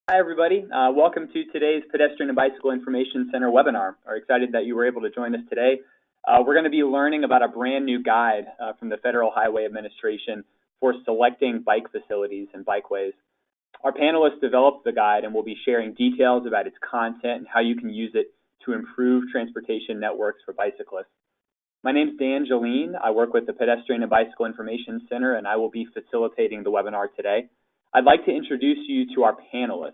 Hi, everybody. Welcome to today's Pedestrian and Bicycle Information Center webinar. We're excited that you were able to join us today. We're going to be learning about a brand new guide from the Federal Highway Administration for selecting bike facilities and bikeways. Our panelists developed the guide and will be sharing details about its content and how you can use it to improve transportation networks for bicyclists. My name is Dan Jolene. I work with the Pedestrian and Bicycle Information Center, and I will be facilitating the webinar today. I'd like to introduce you to our panelists.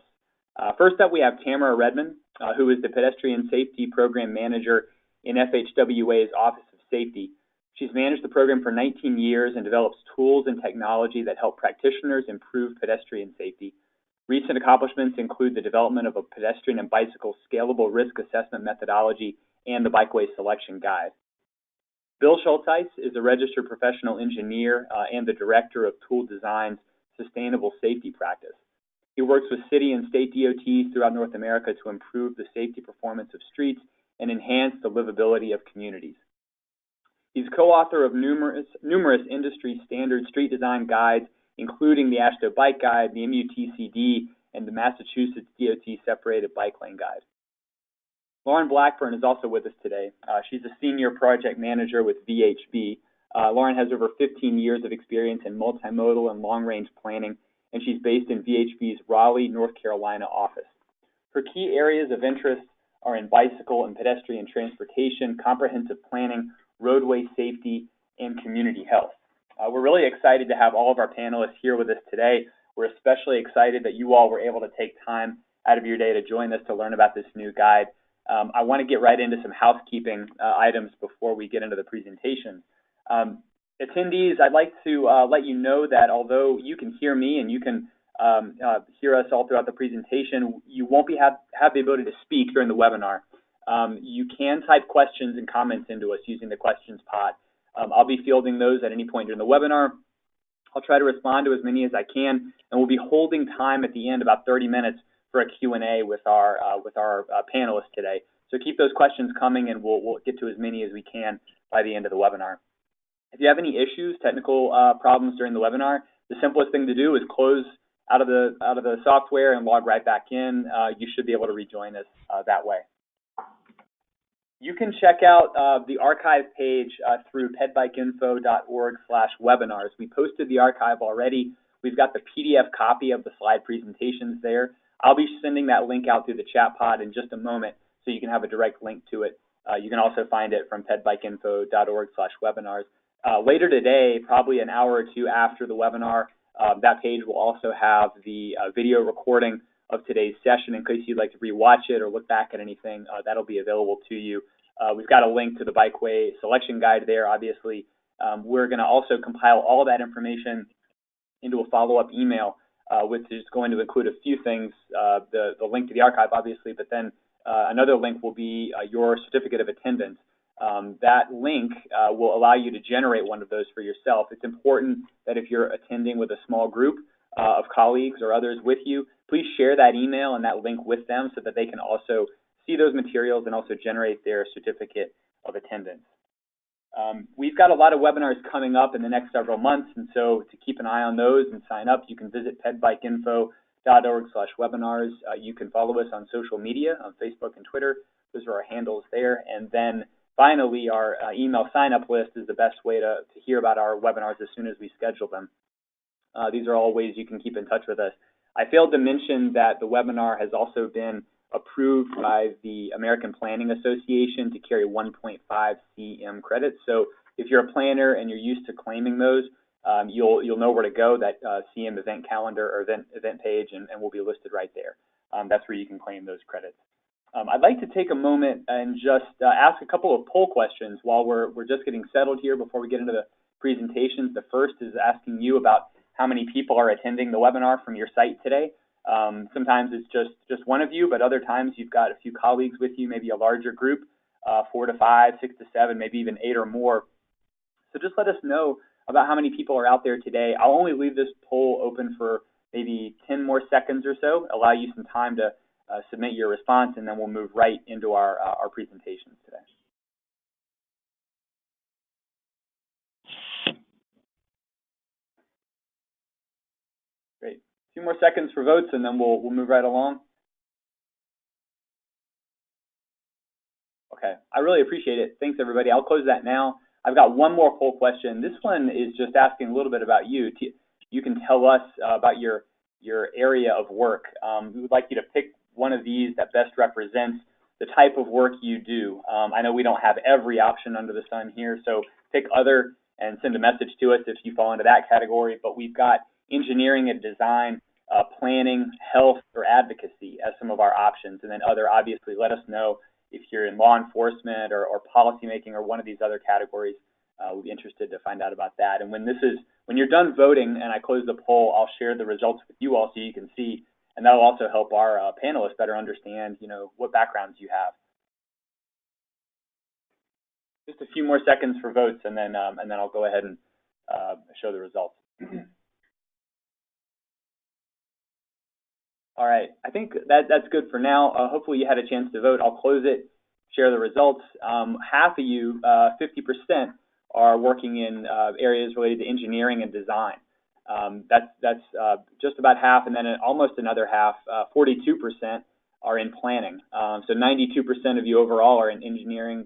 First up, we have Tamara Redmond, who is the Pedestrian Safety Program Manager in FHWA's Office of Safety. She's managed the program for 19 years and develops tools and technology that help practitioners improve pedestrian safety. Recent accomplishments include the development of a pedestrian and bicycle scalable risk assessment methodology and the Bikeway selection guide. Bill Schulteis is a registered professional engineer and the director of Tool Design's Sustainable Safety Practice. He works with city and state DOTs throughout North America to improve the safety performance of streets and enhance the livability of communities. He's co-author of numerous industry standard street design guides, including the AASHTO Bike Guide, the MUTCD, and the Massachusetts DOT Separated Bike Lane Guide. Lauren Blackburn is also with us today. She's a senior project manager with VHB. Lauren has over 15 years of experience in multimodal and long-range planning, and she's based in VHB's Raleigh, North Carolina office. Her key areas of interest are in bicycle and pedestrian transportation, comprehensive planning, roadway safety, and community health. We're really excited to have all of our panelists here with us today. We're especially excited that you all were able to take time out of your day to join us to learn about this new guide. I want to get right into some housekeeping items before we get into the presentation. Attendees, I'd like to let you know that although you can hear me and you can hear us all throughout the presentation, you won't have the ability to speak during the webinar. You can type questions and comments into us using the questions pod. I'll be fielding those at any point during the webinar. I'll try to respond to as many as I can, and we'll be holding time at the end, about 30 minutes, for a Q&A with our panelists today. So keep those questions coming, and we'll get to as many as we can by the end of the webinar. If you have any issues, technical problems during the webinar, the simplest thing to do is close out of the software and log right back in. You should be able to rejoin us that way. You can check out the archive page through pedbikeinfo.org/webinars. We posted the archive already. We've got the PDF copy of the slide presentations there. I'll be sending that link out through the chat pod in just a moment so you can have a direct link to it. You can also find it from pedbikeinfo.org/webinars. Later today, probably an hour or two after the webinar, that page will also have the video recording of today's session in case you'd like to rewatch it or look back at anything. That'll be available to you. We've got a link to the Bikeway selection guide there, obviously. We're going to also compile all of that information into a follow-up email, which is going to include a few things, the link to the archive, obviously, but then another link will be your certificate of attendance. That link will allow you to generate one of those for yourself. It's important that if you're attending with a small group of colleagues or others with you, please share that email and that link with them so that they can also see those materials and also generate their certificate of attendance. We've got a lot of webinars coming up in the next several months, and so to keep an eye on those and sign up, you can visit pedbikeinfo.org/webinars. You can follow us on social media, on Facebook and Twitter. Those are our handles there. And then finally, our email sign-up list is the best way to hear about our webinars as soon as we schedule them. These are all ways you can keep in touch with us. I failed to mention that the webinar has also been approved by the American Planning Association to carry 1.5 CM credits. So if you're a planner and you're used to claiming those, you'll know where to go, that CM event calendar or event page, and will be listed right there. That's where you can claim those credits. I'd like to take a moment and just ask a couple of poll questions while we're just getting settled here before we get into the presentations. The first is asking you about how many people are attending the webinar from your site today. Sometimes it's just one of you, but other times you've got a few colleagues with you, maybe a larger group, 4 to 5, 6 to 7, maybe even 8 or more. So just let us know about how many people are out there today. I'll only leave this poll open for maybe 10 more seconds or so, allow you some time to submit your response, and then we'll move right into our presentations today. Great. few more seconds for votes, and then we'll move right along. Okay, I really appreciate it. Thanks, everybody. I'll close that now. I've got one more poll question. This one is just asking a little bit about you. You can tell us about your area of work. We would like you to pick one of these that best represents the type of work you do. I know we don't have every option under the sun here, so pick other and send a message to us if you fall into that category. But we've got engineering and design, planning, health, or advocacy as some of our options. And then other, obviously, let us know if you're in law enforcement or policymaking or one of these other categories. We'll be interested to find out about that. And when you're done voting and I close the poll, I'll share the results with you all so you can see, and that'll also help our panelists better understand, what backgrounds you have. Just a few more seconds for votes, and then I'll go ahead and show the results. All right, I think that's good for now. Hopefully you had a chance to vote. I'll close it, share the results. Half of you, 50%, are working in areas related to engineering and design. That's just about half, and then almost another half, 42%, are in planning. So 92% of you overall are in engineering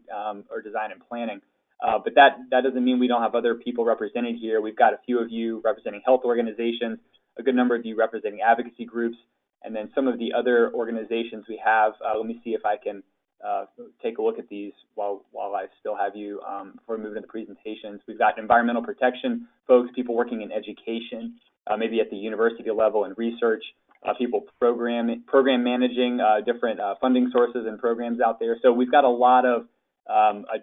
or design and planning. But that doesn't mean we don't have other people represented here. We've got a few of you representing health organizations, a good number of you representing advocacy groups, and then some of the other organizations we have. Let me see if I can take a look at these while I still have you before we move into the presentations. We've got environmental protection folks, people working in education, maybe at the university level and research, people program managing different funding sources and programs out there. So we've got a lot of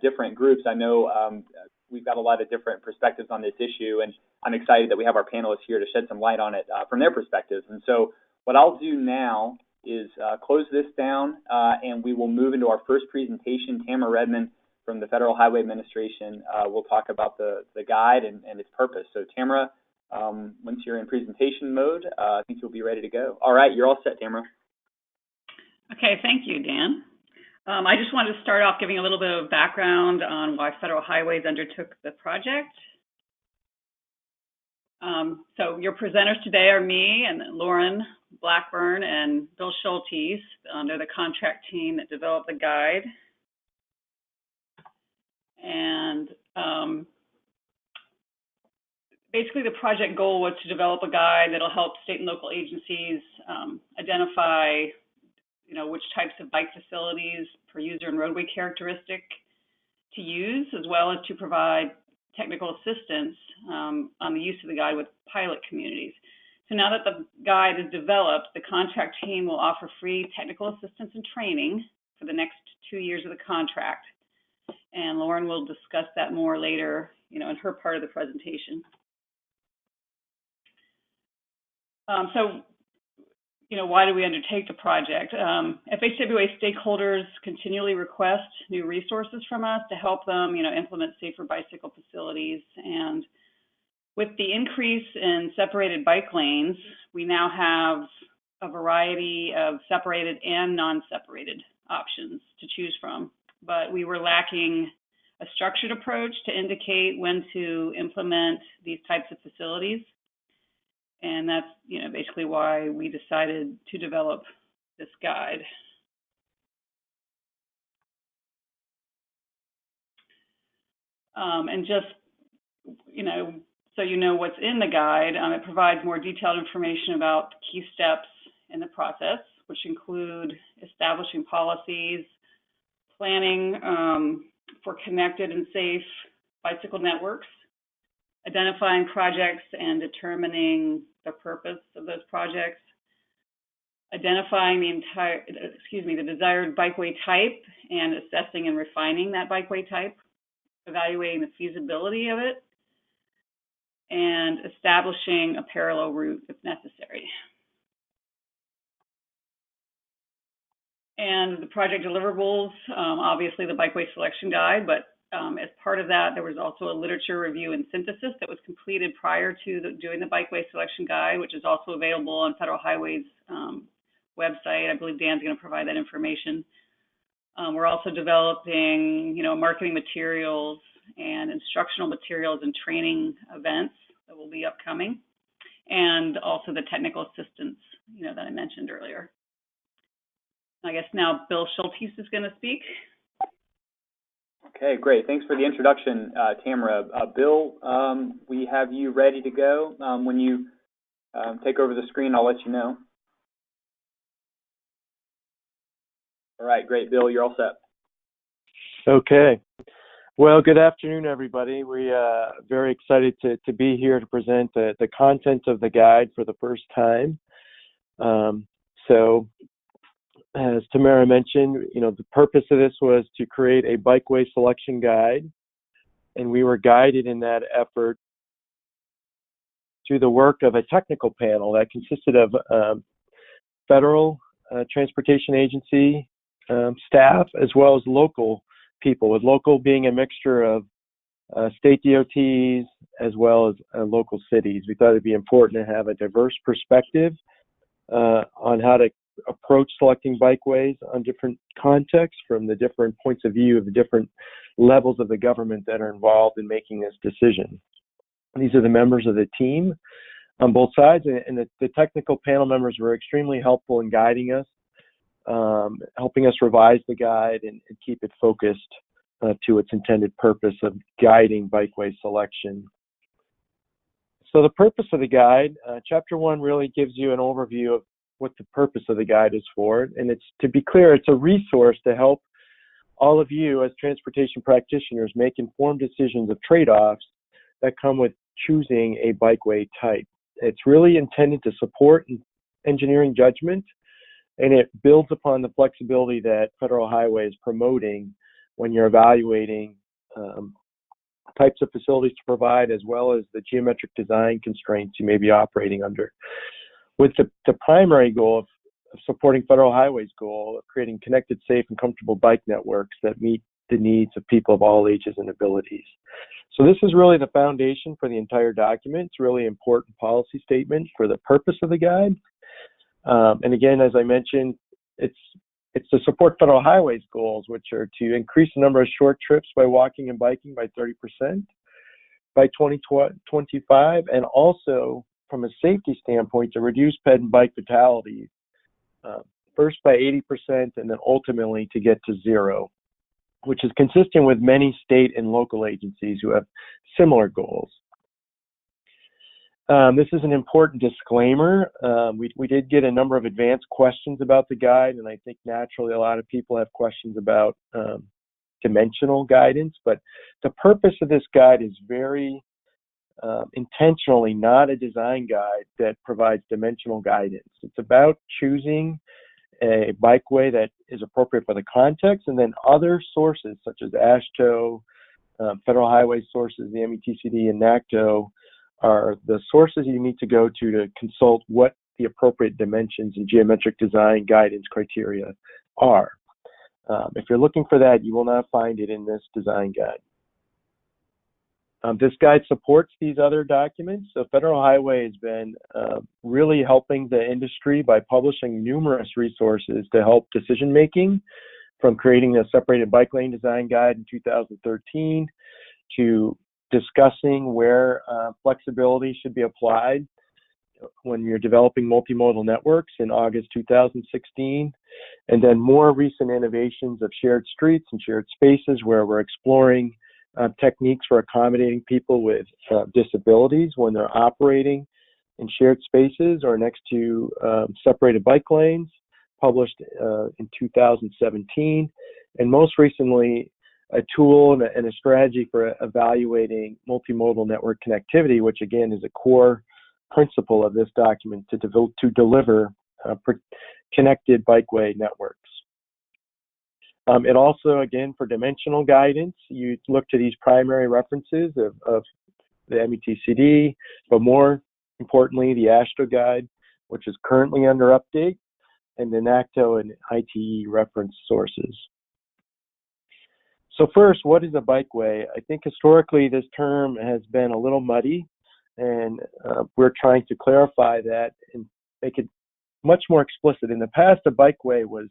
different groups. I know we've got a lot of different perspectives on this issue, and I'm excited that we have our panelists here to shed some light on it from their perspectives. And so what I'll do now is close this down, and we will move into our first presentation. Tamara Redmond from the Federal Highway Administration will talk about the guide and its purpose. So Tamara, once you're in presentation mode, I think you'll be ready to go. All right, you're all set, Tamara. Okay, thank you, Dan. I just wanted to start off giving a little bit of background on why Federal Highways undertook the project. So your presenters today are me and Lauren Blackburn and Bill Schultes. They're the contract team that developed the guide. And basically the project goal was to develop a guide that'll help state and local agencies identify which types of bike facilities per user and roadway characteristic to use, as well as to provide technical assistance on the use of the guide with pilot communities. So now that the guide is developed, the contract team will offer free technical assistance and training for the next 2 years of the contract. And Lauren will discuss that more later, in her part of the presentation. Why do we undertake the project? FHWA stakeholders continually request new resources from us to help them, implement safer bicycle facilities. And with the increase in separated bike lanes, we now have a variety of separated and non-separated options to choose from. But we were lacking a structured approach to indicate when to implement these types of facilities. And that's, basically why we decided to develop this guide. And just, so you know what's in the guide, it provides more detailed information about key steps in the process, which include establishing policies, planning for connected and safe bicycle networks, identifying projects and determining the purpose of those projects, identifying the desired bikeway type and assessing and refining that bikeway type, evaluating the feasibility of it, and establishing a parallel route if necessary. And the project deliverables, obviously the bikeway selection guide, but as part of that, there was also a literature review and synthesis that was completed prior to doing the bikeway selection guide, which is also available on Federal Highways website. I believe Dan's going to provide that information. We're also developing, marketing materials and instructional materials and training events that will be upcoming. and also the technical assistance, that I mentioned earlier. I guess now Bill Schultes is going to speak. Okay, great. Thanks for the introduction, Tamara. Bill, we have you ready to go. When you take over the screen, I'll let you know. All right, great. Bill, you're all set. Okay. Well, good afternoon, everybody. We are very excited to be here to present the content of the guide for the first time. So, as Tamara mentioned, the purpose of this was to create a bikeway selection guide, and we were guided in that effort through the work of a technical panel that consisted of federal transportation agency staff, as well as local people, with local being a mixture of state DOTs as well as local cities. We thought it'd be important to have a diverse perspective on how to approach selecting bikeways on different contexts from the different points of view of the different levels of the government that are involved in making this decision. These are the members of the team on both sides, and the technical panel members were extremely helpful in guiding us, helping us revise the guide and keep it focused to its intended purpose of guiding bikeway selection. So the purpose of the guide, Chapter 1 really gives you an overview of what the purpose of the guide is for. And it's, to be clear, it's a resource to help all of you as transportation practitioners make informed decisions of trade-offs that come with choosing a bikeway type. It's really intended to support engineering judgment, and it builds upon the flexibility that Federal Highway is promoting when you're evaluating types of facilities to provide, as well as the geometric design constraints you may be operating under, with the primary goal of supporting Federal Highway's goal of creating connected, safe, and comfortable bike networks that meet the needs of people of all ages and abilities. So this is really the foundation for the entire document. It's a really important policy statement for the purpose of the guide. And again, as I mentioned, it's to support Federal Highway's goals, which are to increase the number of short trips by walking and biking by 30% by 2025, and also from a safety standpoint to reduce ped and bike fatalities, first by 80% and then ultimately to get to zero, which is consistent with many state and local agencies who have similar goals. This is an important disclaimer. We did get a number of advanced questions about the guide, and I think naturally a lot of people have questions about dimensional guidance, but the purpose of this guide is very intentionally not a design guide that provides dimensional guidance. It's about choosing a bikeway that is appropriate for the context, and then other sources such as AASHTO, Federal Highway sources, the METCD, and NACTO are the sources you need to go to consult what the appropriate dimensions and geometric design guidance criteria are. If you're looking for that, you will not find it in this design guide. This guide supports these other documents. So Federal Highway has been really helping the industry by publishing numerous resources to help decision making, from creating a separated bike lane design guide in 2013 to discussing where flexibility should be applied when you're developing multimodal networks in August 2016, and then more recent innovations of shared streets and shared spaces where we're exploring techniques for accommodating people with disabilities when they're operating in shared spaces or next to separated bike lanes, published in 2017, and most recently a tool and a strategy for evaluating multimodal network connectivity, which again is a core principle of this document to deliver connected bikeway networks. It also, again, for dimensional guidance, you look to these primary references of the METCD, but more importantly, the AASHTO guide, which is currently under update, and the NACTO and ITE reference sources. So first, what is a bikeway? I think historically this term has been a little muddy, and we're trying to clarify that and make it much more explicit. In the past, a bikeway was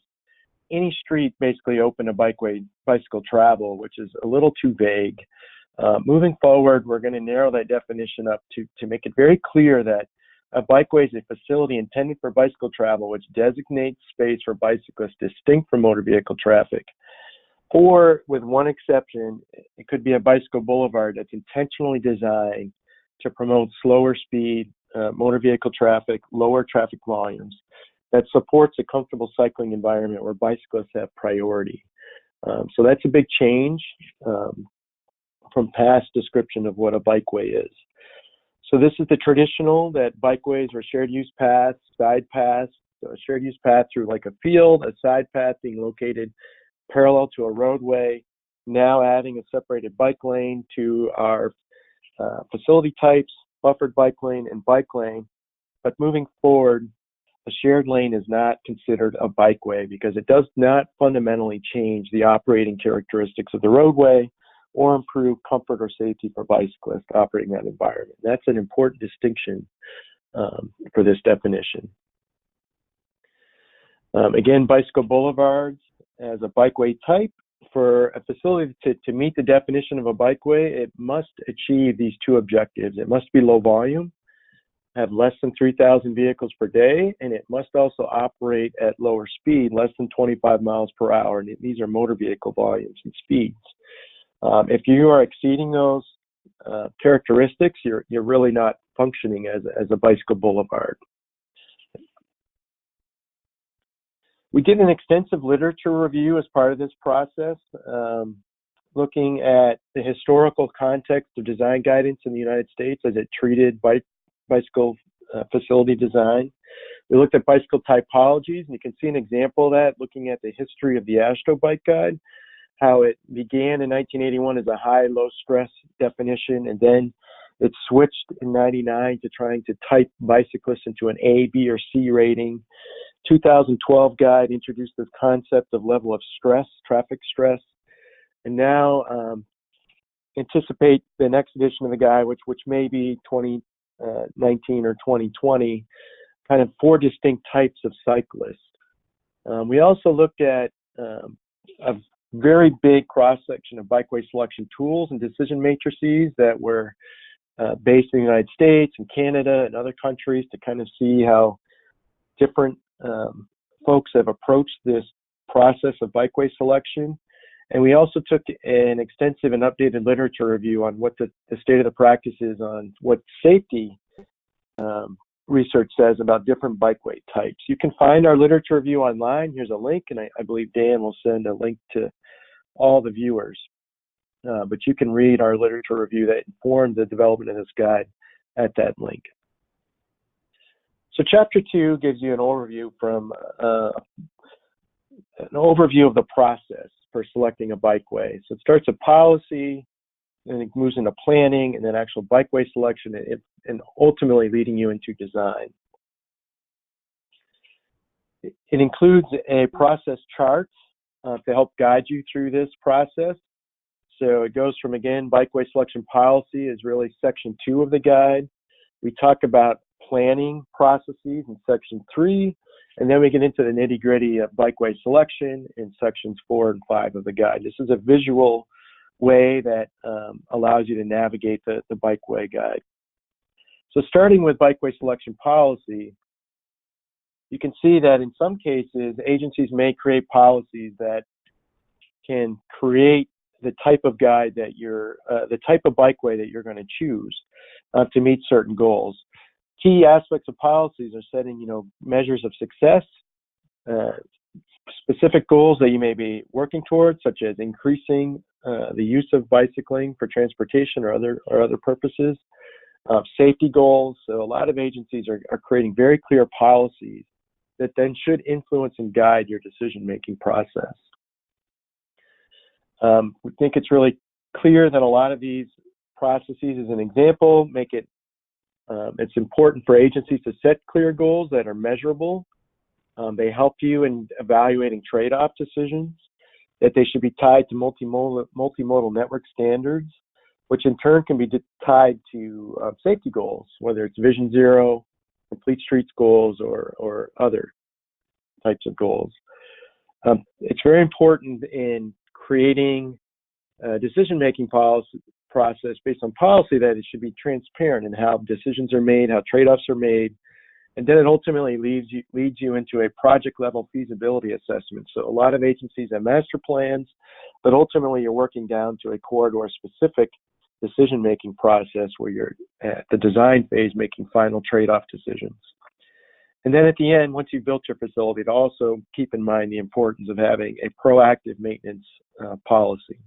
any street basically open to bicycle travel, which is a little too vague. Moving forward, we're going to narrow that definition up to make it very clear that A bikeway is a facility intended for bicycle travel which designates space for bicyclists distinct from motor vehicle traffic. Or, with one exception, it could be a bicycle boulevard that's intentionally designed to promote slower speed, motor vehicle traffic, lower traffic volumes, that supports a comfortable cycling environment where bicyclists have priority. So that's a big change from past description of what a bikeway is. So this is the traditional, that bikeways are shared use paths, side paths, so a shared use path through like a field, a side path being located parallel to a roadway, now adding a separated bike lane to our facility types, buffered bike lane and bike lane. But moving forward, a shared lane is not considered a bikeway because it does not fundamentally change the operating characteristics of the roadway or improve comfort or safety for bicyclists operating that environment. That's an important distinction for this definition. Again, bicycle boulevards as a bikeway type. For a facility to meet the definition of a bikeway, it must achieve these two objectives. It must be low volume, have less than 3,000 vehicles per day, and it must also operate at lower speed, less than 25 miles per hour. And these are motor vehicle volumes and speeds. If you are exceeding those characteristics, you're really not functioning as a bicycle boulevard. We did an extensive literature review as part of this process, looking at the historical context of design guidance in the United States as it treated bicycle facility design. We looked at bicycle typologies, and you can see an example of that looking at the history of the AASHTO Bike Guide, how it began in 1981 as a high-low stress definition, and then it switched in 99 to trying to type bicyclists into an A, B, or C rating. 2012 guide introduced this concept of level of stress, traffic stress, and now anticipate the next edition of the guide, which may be 2019 or 2020, kind of 4 distinct types of cyclists. We also looked at a very big cross-section of bikeway selection tools and decision matrices that were based in the United States and Canada and other countries to kind of see how different folks have approached this process of bikeway selection. And we also took an extensive and updated literature review on what the state of the practice is on what safety research says about different bikeway types. You can find our literature review online. Here's a link, and I believe Dan will send a link to all the viewers. But you can read our literature review that informed the development of this guide at that link. So Chapter 2 gives you an overview of the process for selecting a bikeway. So it starts with policy, then it moves into planning, and then actual bikeway selection, and ultimately leading you into design. It includes a process chart to help guide you through this process. So it goes from, again, bikeway selection policy is really section 2 of the guide. We talk about planning processes in section 3, and then we get into the nitty-gritty of bikeway selection in sections 4 and 5 of the guide. This is a visual way that allows you to navigate the bikeway guide. So starting with bikeway selection policy, you can see that in some cases, agencies may create policies that can create the type of guide that the type of bikeway that you're going to choose to meet certain goals. Key aspects of policies are setting, measures of success, specific goals that you may be working towards, such as increasing the use of bicycling for transportation or other purposes, safety goals. So a lot of agencies are creating very clear policies that then should influence and guide your decision-making process. We think it's really clear that a lot of these processes, as an example, make it it's important for agencies to set clear goals that are measurable. They help you in evaluating trade-off decisions, that they should be tied to multimodal network standards, which in turn can be tied to safety goals, whether it's Vision Zero, Complete Streets goals, or other types of goals. It's very important in creating decision-making process based on policy that it should be transparent in how decisions are made, how trade-offs are made, and then it ultimately leads you into a project-level feasibility assessment. So a lot of agencies have master plans, but ultimately you're working down to a corridor-specific decision-making process where you're at the design phase making final trade-off decisions. And then at the end, once you've built your facility, to also keep in mind the importance of having a proactive maintenance policy.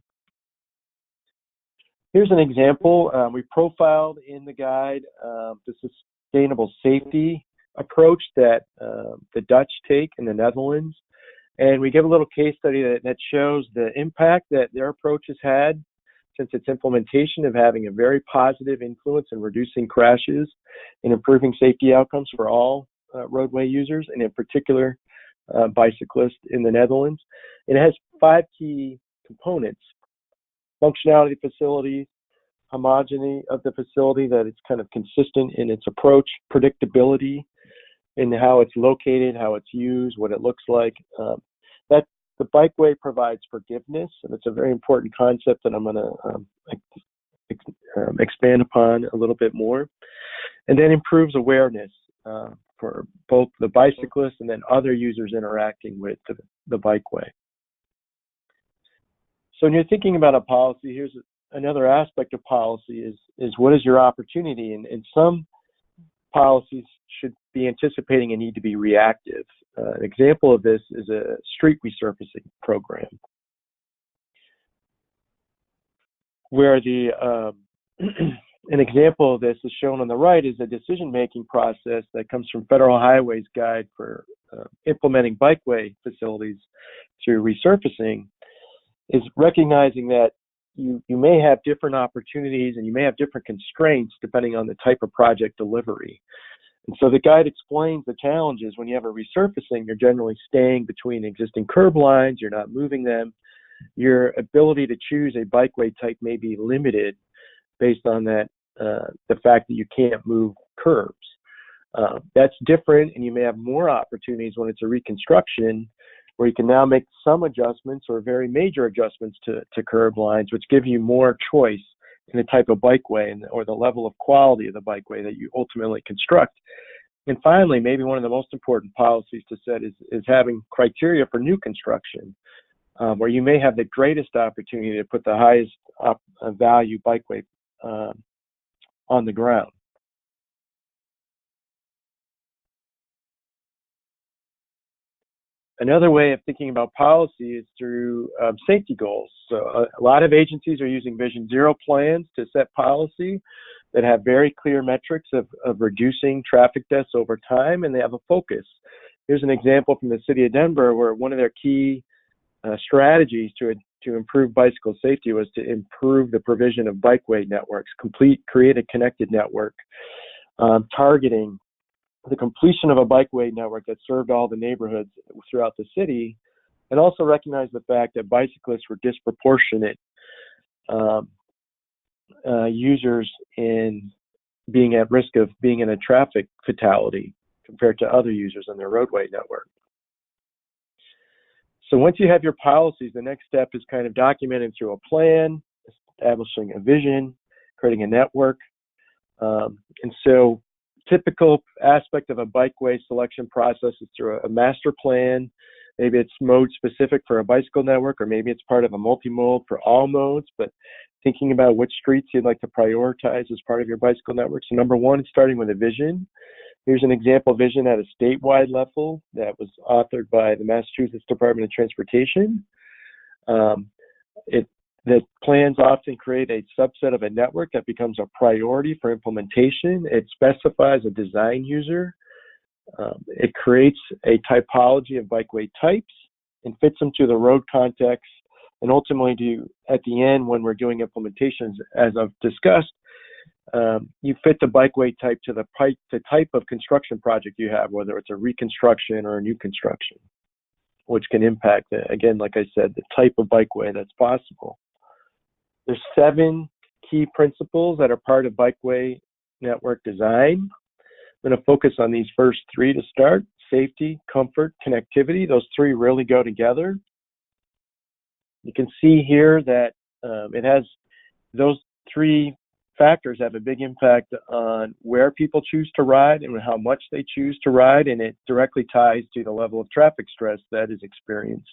Here's an example. We profiled in the guide the sustainable safety approach that the Dutch take in the Netherlands. And we give a little case study that shows the impact that their approach has had since its implementation, of having a very positive influence in reducing crashes and improving safety outcomes for all roadway users, and in particular bicyclists in the Netherlands. It has 5 key components: functionality of the facility, homogeneity of the facility, that it's kind of consistent in its approach, predictability in how it's located, how it's used, what it looks like. That the Bikeway provides forgiveness, and it's a very important concept that I'm going to expand upon a little bit more. And then improves awareness for both the bicyclists and then other users interacting with the Bikeway. So when you're thinking about a policy, here's another aspect of policy is what is your opportunity? And some policies should be anticipating a need to be reactive. An example of this is a street resurfacing program, where an example of this is shown on the right is a decision-making process that comes from Federal Highway's guide for implementing bikeway facilities through resurfacing, is recognizing that you may have different opportunities and you may have different constraints depending on the type of project delivery. And so the guide explains the challenges. When you have a resurfacing, you're generally staying between existing curb lines, you're not moving them. Your ability to choose a bikeway type may be limited based on that, the fact that you can't move curbs. That's different, and you may have more opportunities when it's a reconstruction, where you can now make some adjustments or very major adjustments to curb lines, which give you more choice in the type of bikeway or the level of quality of the bikeway that you ultimately construct. And finally, maybe one of the most important policies to set is having criteria for new construction, where you may have the greatest opportunity to put the highest value bikeway on the ground. Another way of thinking about policy is through safety goals. So a lot of agencies are using Vision Zero plans to set policy that have very clear metrics of reducing traffic deaths over time, and they have a focus. Here's an example from the city of Denver, where one of their key strategies to improve bicycle safety was to improve the provision of bikeway networks, create a connected network, targeting the completion of a bikeway network that served all the neighborhoods throughout the city, and also recognize the fact that bicyclists were disproportionate users in being at risk of being in a traffic fatality compared to other users on their roadway network. So once you have your policies, the next step is kind of documenting through a plan, establishing a vision, creating a network. And so typical aspect of a bikeway selection process is through a master plan. Maybe it's mode specific for a bicycle network, or maybe it's part of a multi-mode for all modes, but thinking about which streets you'd like to prioritize as part of your bicycle network. So number one, it's starting with a vision. Here's an example vision at a statewide level that was authored by the Massachusetts Department of Transportation. The plans often create a subset of a network that becomes a priority for implementation. It specifies a design user. It creates a typology of bikeway types and fits them to the road context. And ultimately, at the end, when we're doing implementations, as I've discussed, you fit the bikeway type to the type of construction project you have, whether it's a reconstruction or a new construction, which can impact, again, like I said, the type of bikeway that's possible. There's 7 key principles that are part of bikeway network design. I'm going to focus on these first 3 to start: safety, comfort, connectivity. Those 3 really go together. You can see here that it has those three factors have a big impact on where people choose to ride and how much they choose to ride, and it directly ties to the level of traffic stress that is experienced.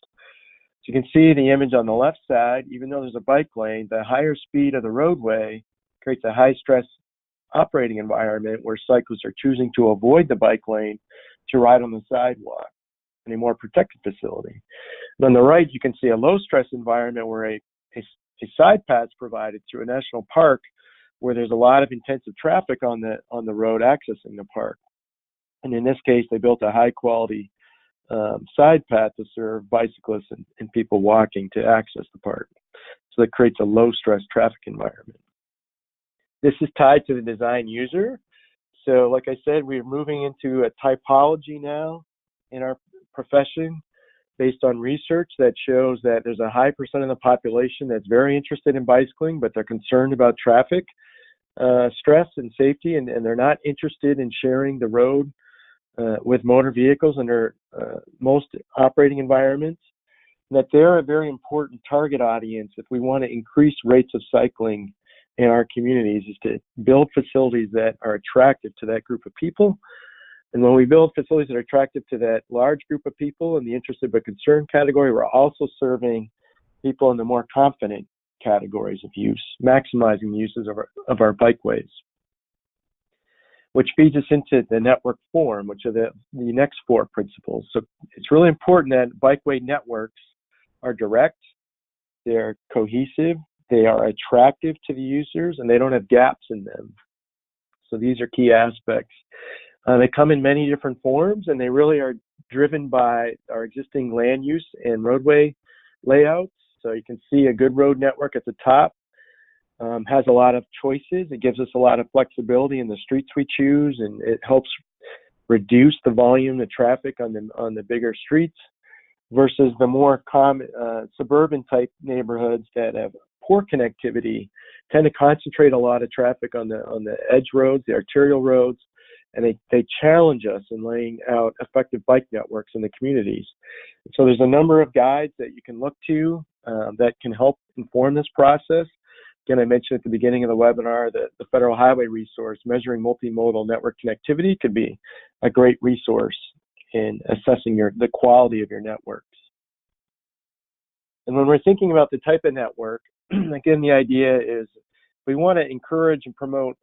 So you can see the image on the left side, even though there's a bike lane, the higher speed of the roadway creates a high stress operating environment where cyclists are choosing to avoid the bike lane to ride on the sidewalk in a more protected facility. And on the right, you can see a low stress environment where a side path is provided through a national park where there's a lot of intensive traffic on the road accessing the park. And in this case, they built a high quality side path to serve bicyclists and people walking to access the park. So that creates a low stress traffic environment. This is tied to the design user. So like I said, we're moving into a typology now in our profession based on research that shows that there's a high percent of the population that's very interested in bicycling, but they're concerned about traffic stress and safety, and they're not interested in sharing the road with motor vehicles under most operating environments. And that they're a very important target audience if we want to increase rates of cycling in our communities, is to build facilities that are attractive to that group of people. And when we build facilities that are attractive to that large group of people in the interested but concerned category, we're also serving people in the more confident categories of use, maximizing the uses of our bikeways, which feeds us into the network form, which are the next four principles. So it's really important that bikeway networks are direct, they're cohesive, they are attractive to the users, and they don't have gaps in them. So these are key aspects. They come in many different forms, and they really are driven by our existing land use and roadway layouts. So you can see a good road network at the top has a lot of choices. It gives us a lot of flexibility in the streets we choose, and it helps reduce the volume of traffic on the bigger streets versus the more common suburban type neighborhoods that have poor connectivity, tend to concentrate a lot of traffic on the edge roads, the arterial roads, and they challenge us in laying out effective bike networks in the communities. So there's a number of guides that you can look to that can help inform this process. Again, I mentioned at the beginning of the webinar that the Federal Highway resource, Measuring Multimodal Network Connectivity, could be a great resource in assessing the quality of your networks. And when we're thinking about the type of network, again, the idea is we want to encourage and promote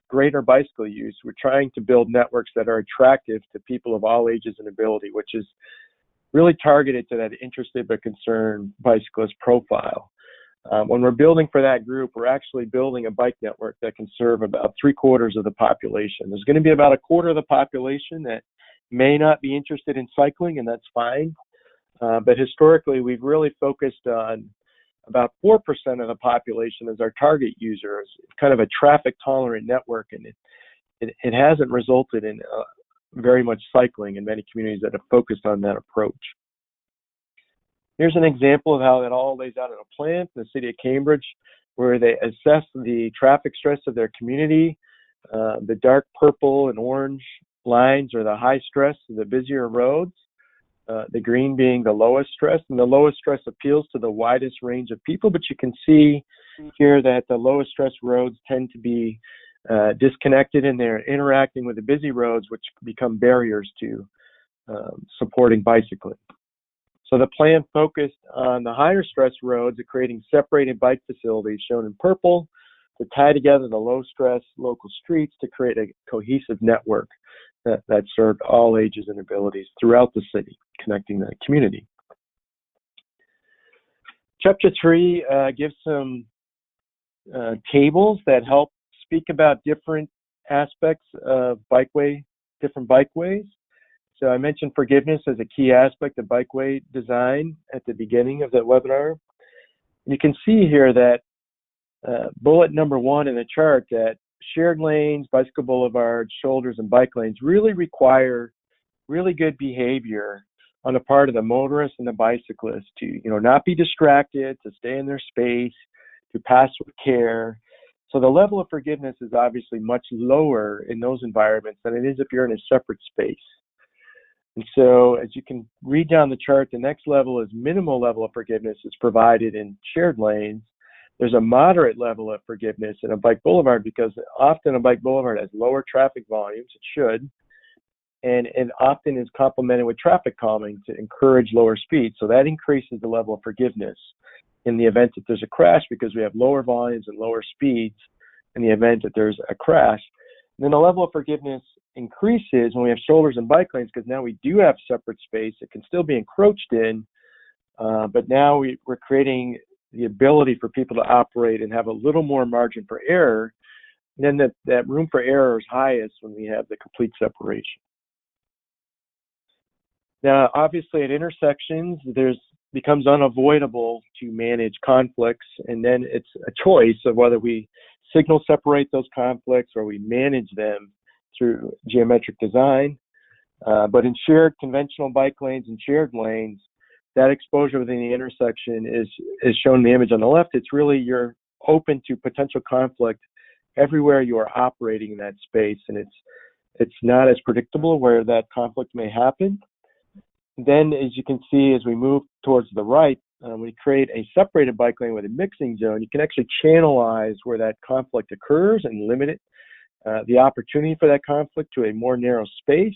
greater bicycle use. We're trying to build networks that are attractive to people of all ages and ability, which is really targeted to that interested but concerned bicyclist profile. When we're building for that group, we're actually building a bike network that can serve about 3/4 of the population. There's going to be about 1/4 of the population that may not be interested in cycling, and that's fine. But historically, we've really focused on about 4% of the population as our target users, kind of a traffic tolerant network, and it hasn't resulted in very much cycling in many communities that have focused on that approach. Here's an example of how that all lays out in a plan in the city of Cambridge, where they assess the traffic stress of their community. The dark purple and orange lines are the high stress of the busier roads, the green being the lowest stress, and the lowest stress appeals to the widest range of people, but you can see here that the lowest stress roads tend to be disconnected, and they're interacting with the busy roads, which become barriers to supporting bicycling. So the plan focused on the higher stress roads of creating separated bike facilities shown in purple to tie together the low stress local streets to create a cohesive network that served all ages and abilities throughout the city, connecting the community. Chapter 3 gives some tables that help speak about different aspects of different bikeways. So I mentioned forgiveness as a key aspect of bikeway design at the beginning of the webinar. You can see here that bullet number 1 in the chart, that shared lanes, bicycle boulevards, shoulders, and bike lanes really require really good behavior on the part of the motorist and the bicyclist to, not be distracted, to stay in their space, to pass with care. So the level of forgiveness is obviously much lower in those environments than it is if you're in a separate space. And so as you can read down the chart, the next level is minimal level of forgiveness is provided in shared lanes, There's a moderate level of forgiveness in a bike boulevard because often a bike boulevard has lower traffic volumes, it should, and often is complemented with traffic calming to encourage lower speed. So that increases the level of forgiveness in the event that there's a crash because we have lower volumes and lower speeds in the event that there's a crash. And then the level of forgiveness increases when we have shoulders and bike lanes because now we do have separate space. It can still be encroached in, but now we're creating the ability for people to operate and have a little more margin for error. And then that room for error is highest when we have the complete separation. Now, obviously at intersections, becomes unavoidable to manage conflicts, and then it's a choice of whether we signal separate those conflicts or we manage them through geometric design. But in shared conventional bike lanes and shared lanes, that exposure within the intersection is shown in the image on the left. It's really you're open to potential conflict everywhere you are operating in that space, and it's not as predictable where that conflict may happen. Then, as you can see, as we move towards the right, we create a separated bike lane with a mixing zone. You can actually channelize where that conflict occurs and limit it, the opportunity for that conflict to a more narrow space.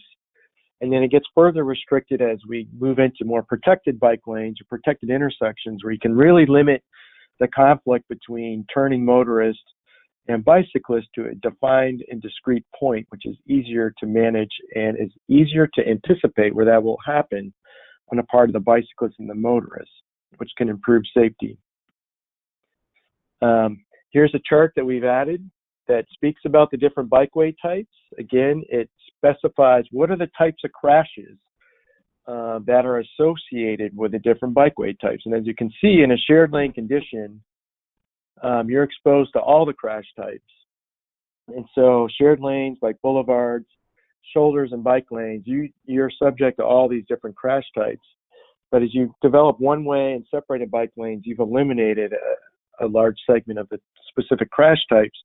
And then it gets further restricted as we move into more protected bike lanes or protected intersections where you can really limit the conflict between turning motorists and bicyclists to a defined and discrete point, which is easier to manage and is easier to anticipate where that will happen on the part of the bicyclist and the motorist, which can improve safety. Here's a chart that we've added that speaks about the different bikeway types. Again, it specifies what are the types of crashes that are associated with the different bikeway types. And as you can see, in a shared lane condition, you're exposed to all the crash types. And so shared lanes, like boulevards, shoulders, and bike lanes, you're subject to all these different crash types. But as you develop one-way and separated bike lanes, you've eliminated a large segment of the specific crash types.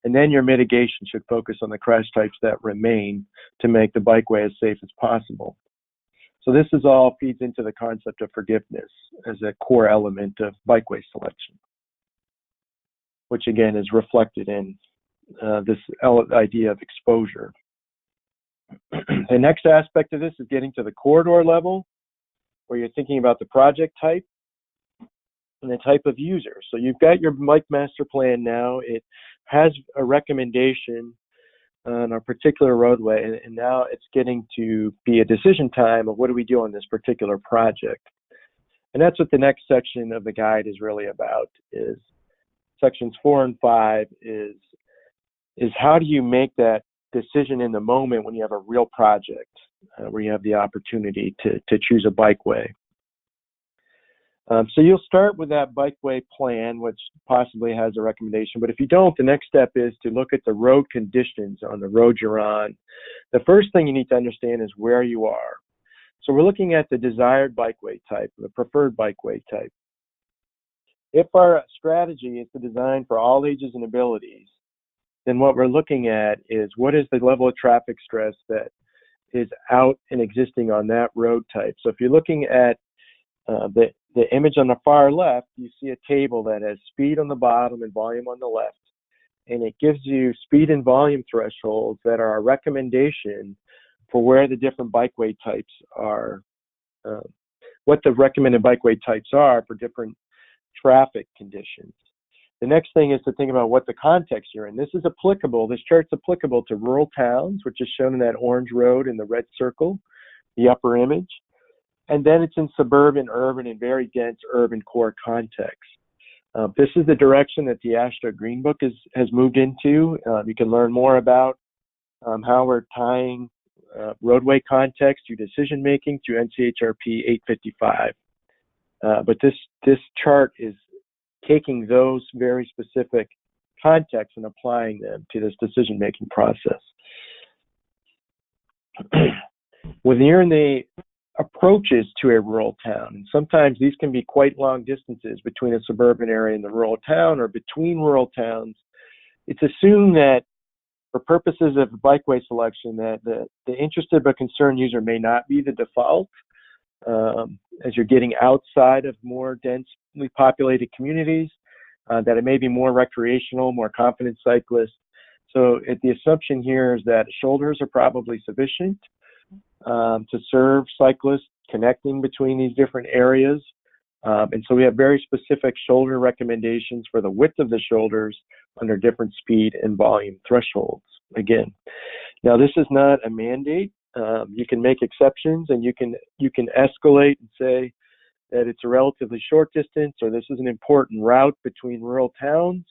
And then your mitigation should focus on the crash types that remain to make the bikeway as safe as possible. So this is all feeds into the concept of forgiveness as a core element of bikeway selection, which again is reflected in this idea of exposure. The next aspect of this is getting to the corridor level, where you're thinking about the project type and the type of user. So you've got your bike master plan now. It has a recommendation on a particular roadway, and now it's getting to be a decision time of what do we do on this particular project. And that's what the next section of the guide is really about, is sections 4 and 5 is how do you make that decision in the moment when you have a real project where you have the opportunity to choose a bikeway. So you'll start with that bikeway plan, which possibly has a recommendation. But if you don't, the next step is to look at the road conditions on the road you're on. The first thing you need to understand is where you are. So we're looking at the desired bikeway type, the preferred bikeway type. If our strategy is to design for all ages and abilities, then what we're looking at is what is the level of traffic stress that is out and existing on that road type. So if you're looking at the image on the far left, you see a table that has speed on the bottom and volume on the left. And it gives you speed and volume thresholds that are a recommendation for where the different bikeway types are, what the recommended bikeway types are for different traffic conditions. The next thing is to think about what the context you're in. This chart's applicable to rural towns, which is shown in that orange road in the red circle, the upper image. And then it's in suburban, urban, and very dense urban core context. This is the direction that the AASHTO Green Book has moved into. You can learn more about how we're tying roadway context to decision making through NCHRP 855. But this chart is taking those very specific contexts and applying them to this decision making process. When you're in the approaches to a rural town, and sometimes these can be quite long distances between a suburban area and the rural town or between rural towns, it's assumed that for purposes of bikeway selection that the interested but concerned user may not be the default as you're getting outside of more densely populated communities. that it may be more recreational, more confident cyclists. So the assumption here is that shoulders are probably sufficient to serve cyclists connecting between these different areas. And so we have very specific shoulder recommendations for the width of the shoulders under different speed and volume thresholds. Again, now this is not a mandate. You can make exceptions, and you can escalate and say that it's a relatively short distance, or this is an important route between rural towns.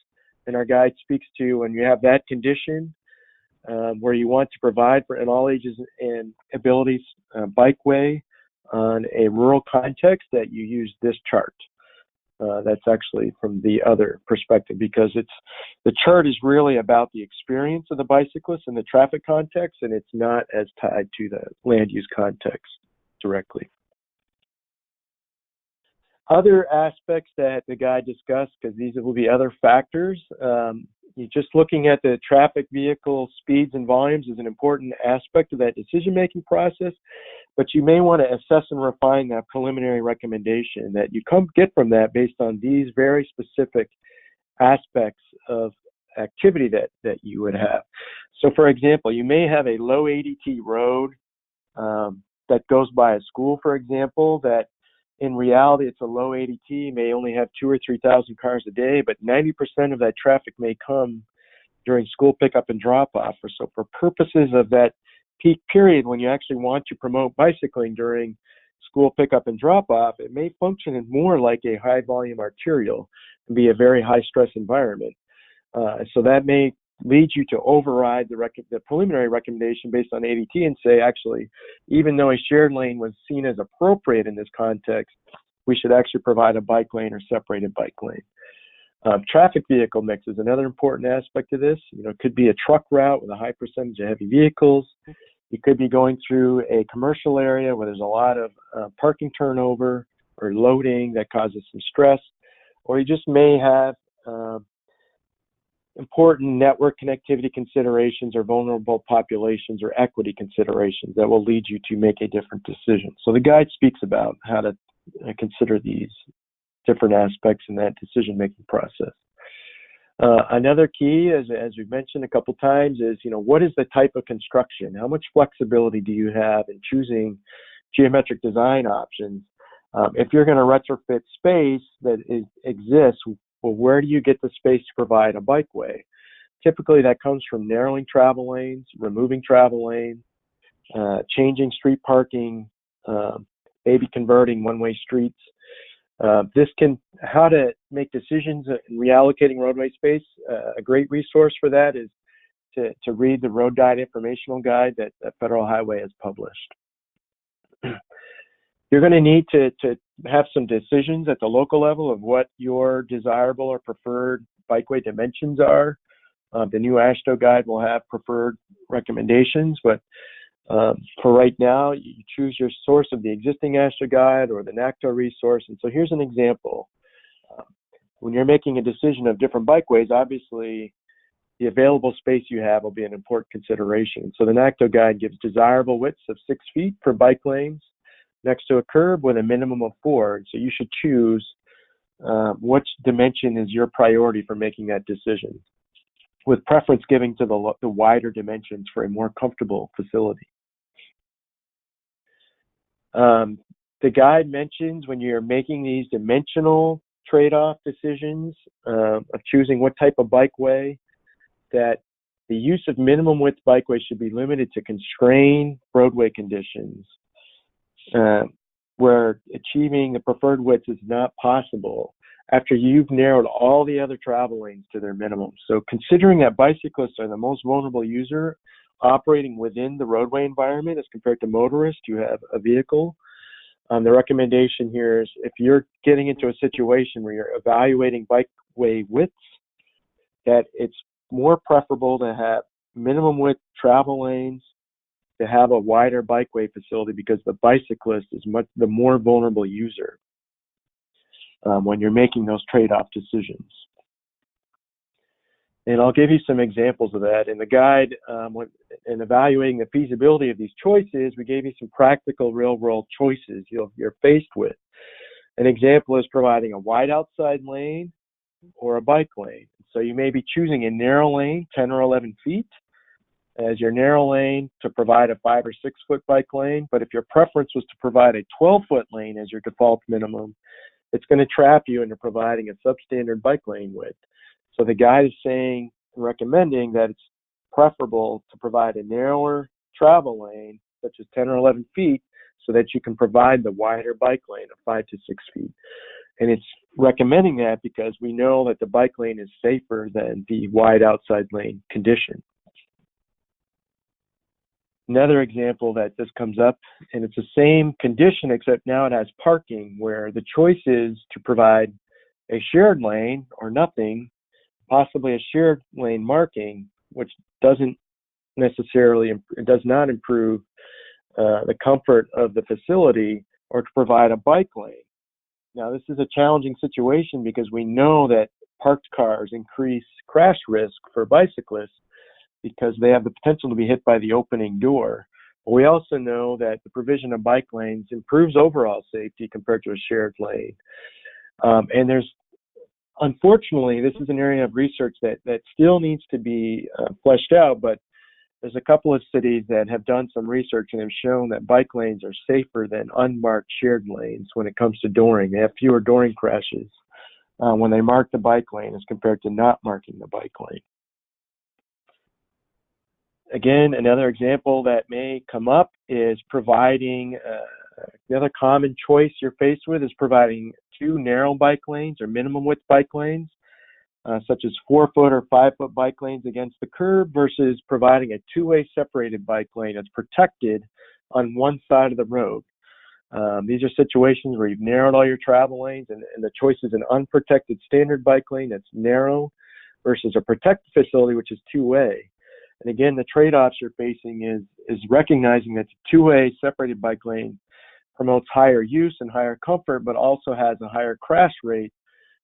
And our guide speaks to when you have that condition where you want to provide for in all ages and abilities bikeway on a rural context, that you use this chart. That's actually from the other perspective, because the chart is really about the experience of the bicyclist in the traffic context, and it's not as tied to the land use context directly. Other aspects that the guide discussed, because these will be other factors, you're just looking at the traffic vehicle speeds and volumes is an important aspect of that decision-making process, but you may want to assess and refine that preliminary recommendation that you get from that based on these very specific aspects of activity that you would have. So for example, you may have a low ADT road that goes by a school, for example, that in reality, it's a low ADT, may only have 2,000 or 3,000 cars a day, but 90% of that traffic may come during school pickup and drop-off. So for purposes of that peak period, when you actually want to promote bicycling during school pickup and drop-off, it may function more like a high-volume arterial and be a very high-stress environment. So that may lead you to override the preliminary recommendation based on ADT and say, actually, even though a shared lane was seen as appropriate in this context, we should actually provide a bike lane or separated bike lane. Traffic vehicle mix is another important aspect of this. It could be a truck route with a high percentage of heavy vehicles. You could be going through a commercial area where there's a lot of parking turnover or loading that causes some stress, or you just may have important network connectivity considerations or vulnerable populations or equity considerations that will lead you to make a different decision. So the guide speaks about how to consider these different aspects in that decision-making process. Another key, as we've mentioned a couple times, is what is the type of construction? How much flexibility do you have in choosing geometric design options? If you're going to retrofit space that exists, well, where do you get the space to provide a bikeway? Typically, that comes from narrowing travel lanes, removing travel lanes, changing street parking, maybe converting one-way streets. How to make decisions in reallocating roadway space. A great resource for that is to read the road guide informational guide that Federal Highway has published. You're going to need to have some decisions at the local level of what your desirable or preferred bikeway dimensions are. The new AASHTO guide will have preferred recommendations, but for right now, you choose your source of the existing AASHTO guide or the NACTO resource. And so here's an example. When you're making a decision of different bikeways, obviously the available space you have will be an important consideration. So the NACTO guide gives desirable widths of 6 feet for bike lanes next to a curb with a minimum of 4. So you should choose which dimension is your priority for making that decision, with preference given to the wider dimensions for a more comfortable facility. The guide mentions when you're making these dimensional trade-off decisions of choosing what type of bikeway, that the use of minimum width bikeways should be limited to constrained roadway conditions where achieving the preferred width is not possible after you've narrowed all the other travel lanes to their minimum. So considering that bicyclists are the most vulnerable user operating within the roadway environment as compared to motorists who have a vehicle, the recommendation here is if you're getting into a situation where you're evaluating bikeway widths, that it's more preferable to have minimum width travel lanes, to have a wider bikeway facility, because the bicyclist is the more vulnerable user when you're making those trade-off decisions. And I'll give you some examples of that. In the guide, in evaluating the feasibility of these choices, we gave you some practical real-world choices you're faced with. An example is providing a wide outside lane or a bike lane. So you may be choosing a narrow lane, 10 or 11 feet, as your narrow lane to provide a 5 or 6 foot bike lane. But if your preference was to provide a 12-foot lane as your default minimum, it's going to trap you into providing a substandard bike lane width. So the guide is saying, recommending that it's preferable to provide a narrower travel lane, such as 10 or 11 feet, so that you can provide the wider bike lane of 5 to 6 feet. And it's recommending that because we know that the bike lane is safer than the wide outside lane condition. Another example that this comes up, and it's the same condition except now it has parking, where the choice is to provide a shared lane or nothing, possibly a shared lane marking, which doesn't necessarily, it does not improve the comfort of the facility, or to provide a bike lane. Now, this is a challenging situation because we know that parked cars increase crash risk for bicyclists because they have the potential to be hit by the opening door. But we also know that the provision of bike lanes improves overall safety compared to a shared lane. And there's, unfortunately, this is an area of research that still needs to be fleshed out, but there's a couple of cities that have done some research and have shown that bike lanes are safer than unmarked shared lanes when it comes to dooring. They have fewer dooring crashes when they mark the bike lane as compared to not marking the bike lane. Again, another example that may come up is providing, another common choice you're faced with is providing 2 narrow bike lanes or minimum width bike lanes, such as 4-foot or 5-foot bike lanes against the curb, versus providing a 2-way separated bike lane that's protected on one side of the road. These are situations where you've narrowed all your travel lanes, and the choice is an unprotected standard bike lane that's narrow versus a protected facility, which is 2-way. And again, the trade-offs you're facing is recognizing that the 2-way separated bike lane promotes higher use and higher comfort, but also has a higher crash rate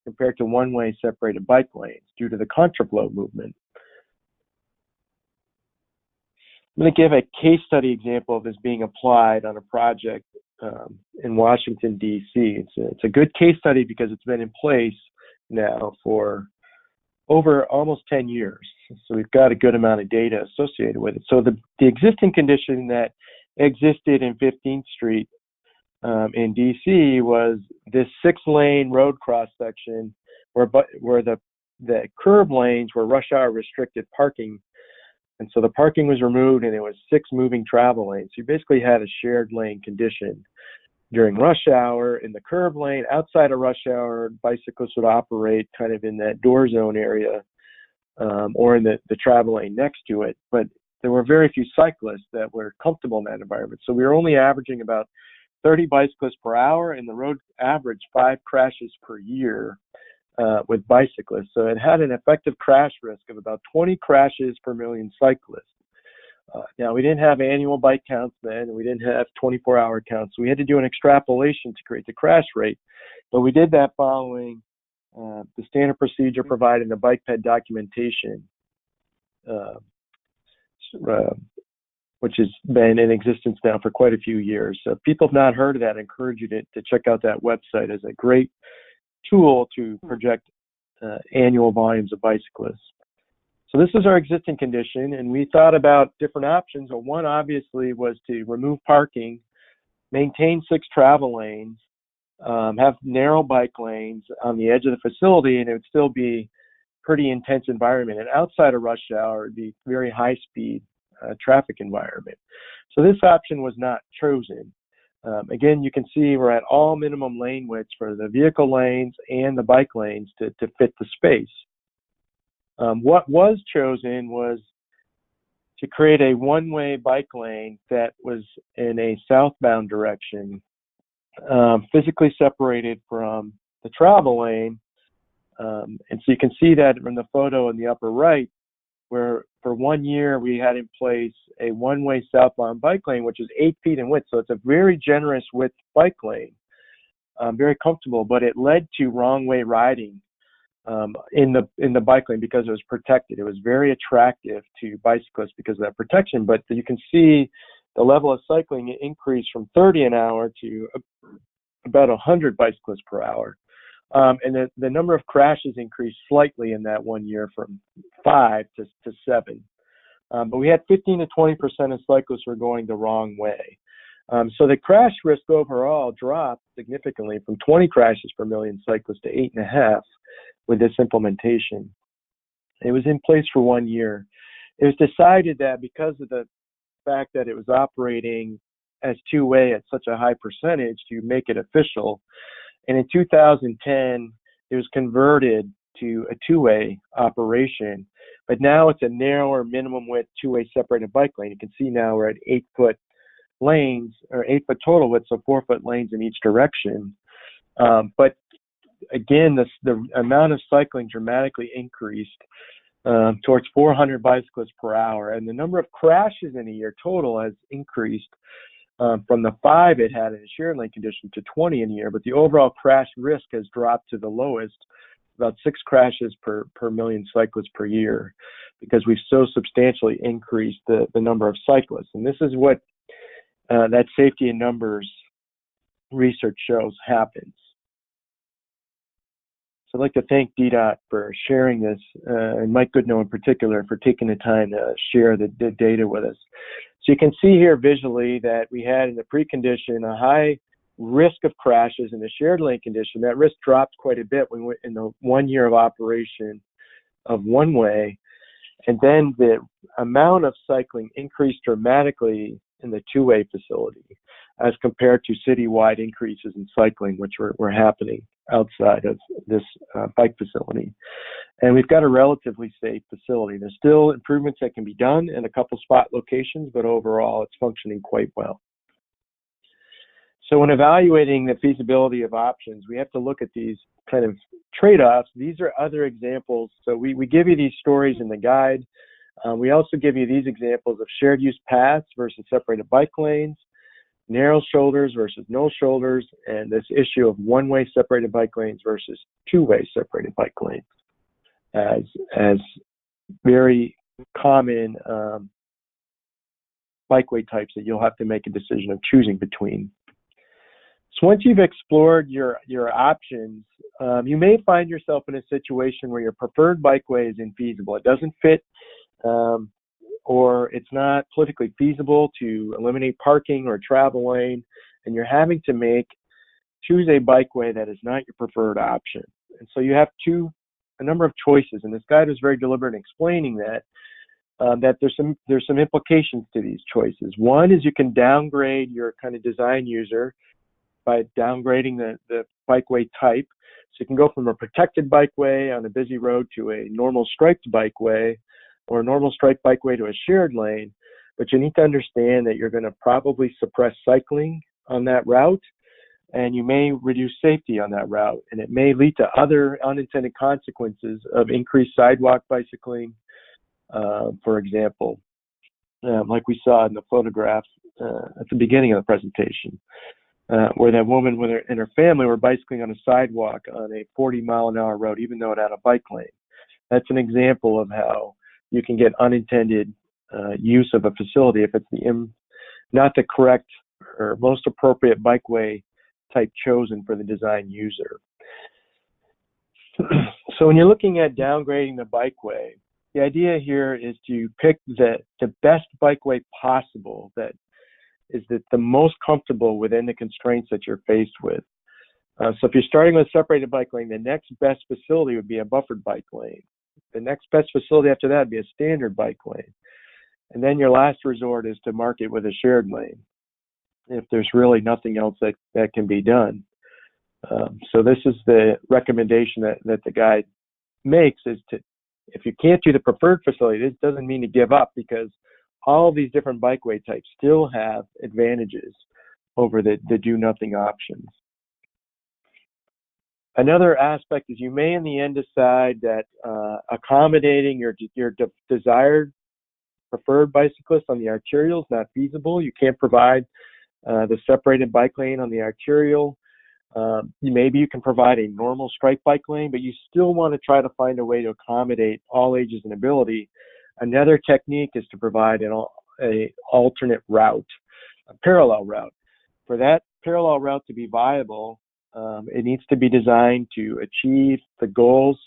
compared to 1-way separated bike lanes due to the contraflow movement. I'm going to give a case study example of this being applied on a project in Washington, D.C. It's a good case study because it's been in place now for over almost 10 years. So we've got a good amount of data associated with it. So the existing condition that existed in 15th Street in DC was this 6-lane road cross section where the curb lanes were rush hour restricted parking. And so the parking was removed and it was 6 moving travel lanes. You basically had a shared lane condition. During rush hour, in the curb lane, outside of rush hour, bicyclists would operate kind of in that door zone area or in the travel lane next to it. But there were very few cyclists that were comfortable in that environment. So we were only averaging about 30 bicyclists per hour, and the road averaged 5 crashes per year with bicyclists. So it had an effective crash risk of about 20 crashes per million cyclists. Now, we didn't have annual bike counts then, and we didn't have 24-hour counts. So we had to do an extrapolation to create the crash rate. But we did that following the standard procedure provided in the bike ped documentation, which has been in existence now for quite a few years. So if people have not heard of that, I encourage you to check out that website as a great tool to project annual volumes of bicyclists. So this is our existing condition, and we thought about different options. Well, one obviously was to remove parking, maintain 6 travel lanes, have narrow bike lanes on the edge of the facility, and it would still be pretty intense environment. And outside of rush hour, it would be very high speed traffic environment. So this option was not chosen. Again, you can see we're at all minimum lane widths for the vehicle lanes and the bike lanes to fit the space. What was chosen was to create a 1-way bike lane that was in a southbound direction, physically separated from the travel lane. And so you can see that in the photo in the upper right, where for 1 year we had in place a 1-way southbound bike lane, which is 8 feet in width. So it's a very generous width bike lane, very comfortable, but it led to wrong way riding in the bike lane because it was protected. It was very attractive to bicyclists because of that protection. But you can see the level of cycling increased from 30 an hour to about 100 bicyclists per hour And the number of crashes increased slightly in that 1 year from 5 to 7. But we had 15 to 20% of cyclists were going the wrong way. So the crash risk overall dropped significantly from 20 crashes per million cyclists to 8.5 with this implementation. It was in place for 1 year. It was decided that because of the fact that it was operating as two-way at such a high percentage to make it official. And in 2010, it was converted to a two-way operation. But now it's a narrower minimum width two-way separated bike lane. You can see now we're at 8-foot lanes, or 8-foot total width, so 4-foot lanes in each direction. But again, the amount of cycling dramatically increased towards 400 bicyclists per hour, and the number of crashes in a year total has increased from the 5 it had in a shared lane condition to 20 in a year, but the overall crash risk has dropped to the lowest, about 6 crashes per million cyclists per year, because we've so substantially increased the number of cyclists. And this is what that safety in numbers research shows happens. So I'd like to thank DDOT for sharing this, and Mike Goodnow in particular for taking the time to share the data with us. So you can see here visually that we had in the precondition a high risk of crashes in the shared lane condition. That risk dropped quite a bit when we went in the 1 year of operation of one way. And then the amount of cycling increased dramatically in the two-way facility as compared to citywide increases in cycling, which were happening outside of this bike facility. And we've got a relatively safe facility. There's still improvements that can be done in a couple spot locations, but overall it's functioning quite well. So when evaluating the feasibility of options, we have to look at these kind of trade-offs. These are other examples. So we give you these stories in the guide. We also give you these examples of shared use paths versus separated bike lanes, narrow shoulders versus no shoulders, and this issue of one-way separated bike lanes versus two-way separated bike lanes as very common bikeway types that you'll have to make a decision of choosing between. So once you've explored your options, you may find yourself in a situation where your preferred bikeway is infeasible. It doesn't fit, or it's not politically feasible to eliminate parking or travel lane, and you're having to choose a bikeway that is not your preferred option. And so you have a number of choices, and this guide was very deliberate in explaining that there's some implications to these choices. One is you can downgrade your kind of design user by downgrading the bikeway type. So you can go from a protected bikeway on a busy road to a normal striped bikeway, or a normal striped bikeway to a shared lane. But you need to understand that you're going to probably suppress cycling on that route, and you may reduce safety on that route, and it may lead to other unintended consequences of increased sidewalk bicycling, for example, like we saw in the photograph at the beginning of the presentation, where that woman and her family were bicycling on a sidewalk on a 40-mile-an-hour road, even though it had a bike lane. That's an example of how you can get unintended use of a facility if it's not the correct or most appropriate bikeway type chosen for the design user. So when you're looking at downgrading the bikeway, the idea here is to pick the best bikeway possible that is the most comfortable within the constraints that you're faced with. So if you're starting with a separated bike lane, the next best facility would be a buffered bike lane. The next best facility after that would be a standard bike lane. And then your last resort is to mark it with a shared lane, if there's really nothing else that can be done. So this is the recommendation that the guide makes, is if you can't do the preferred facility, this doesn't mean to give up, because all these different bikeway types still have advantages over the do nothing options. Another aspect is you may in the end decide that accommodating your desired preferred bicyclist on the arterial is not feasible. You can't provide the separated bike lane on the arterial. Maybe you can provide a normal striped bike lane, but you still want to try to find a way to accommodate all ages and ability. Another technique is to provide an alternate route, a parallel route. For that parallel route to be viable, It needs to be designed to achieve the goals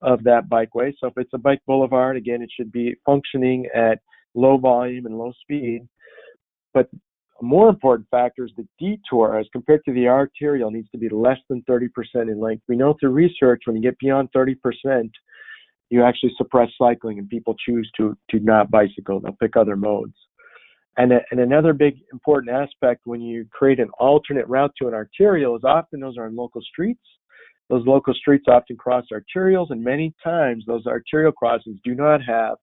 of that bikeway. So if it's a bike boulevard, again, it should be functioning at low volume and low speed. But a more important factor is the detour as compared to the arterial needs to be less than 30% in length. We know through research when you get beyond 30%, you actually suppress cycling and people choose to not bicycle. They'll pick other modes. And another big important aspect when you create an alternate route to an arterial is often those are on local streets. Those local streets often cross arterials, and many times those arterial crossings do not have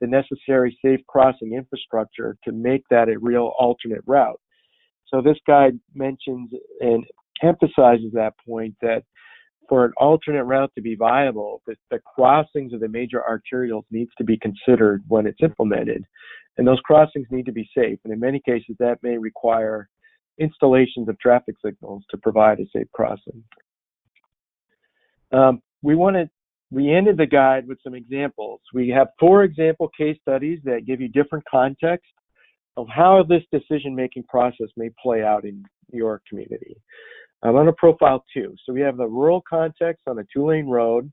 the necessary safe crossing infrastructure to make that a real alternate route. So this guide mentions and emphasizes that point that for an alternate route to be viable, the crossings of the major arterials needs to be considered when it's implemented. And those crossings need to be safe. And in many cases, that may require installations of traffic signals to provide a safe crossing. We ended the guide with some examples. We have 4 example case studies that give you different context of how this decision-making process may play out in your community. I'm going to profile 2. So we have the rural context on a 2-lane road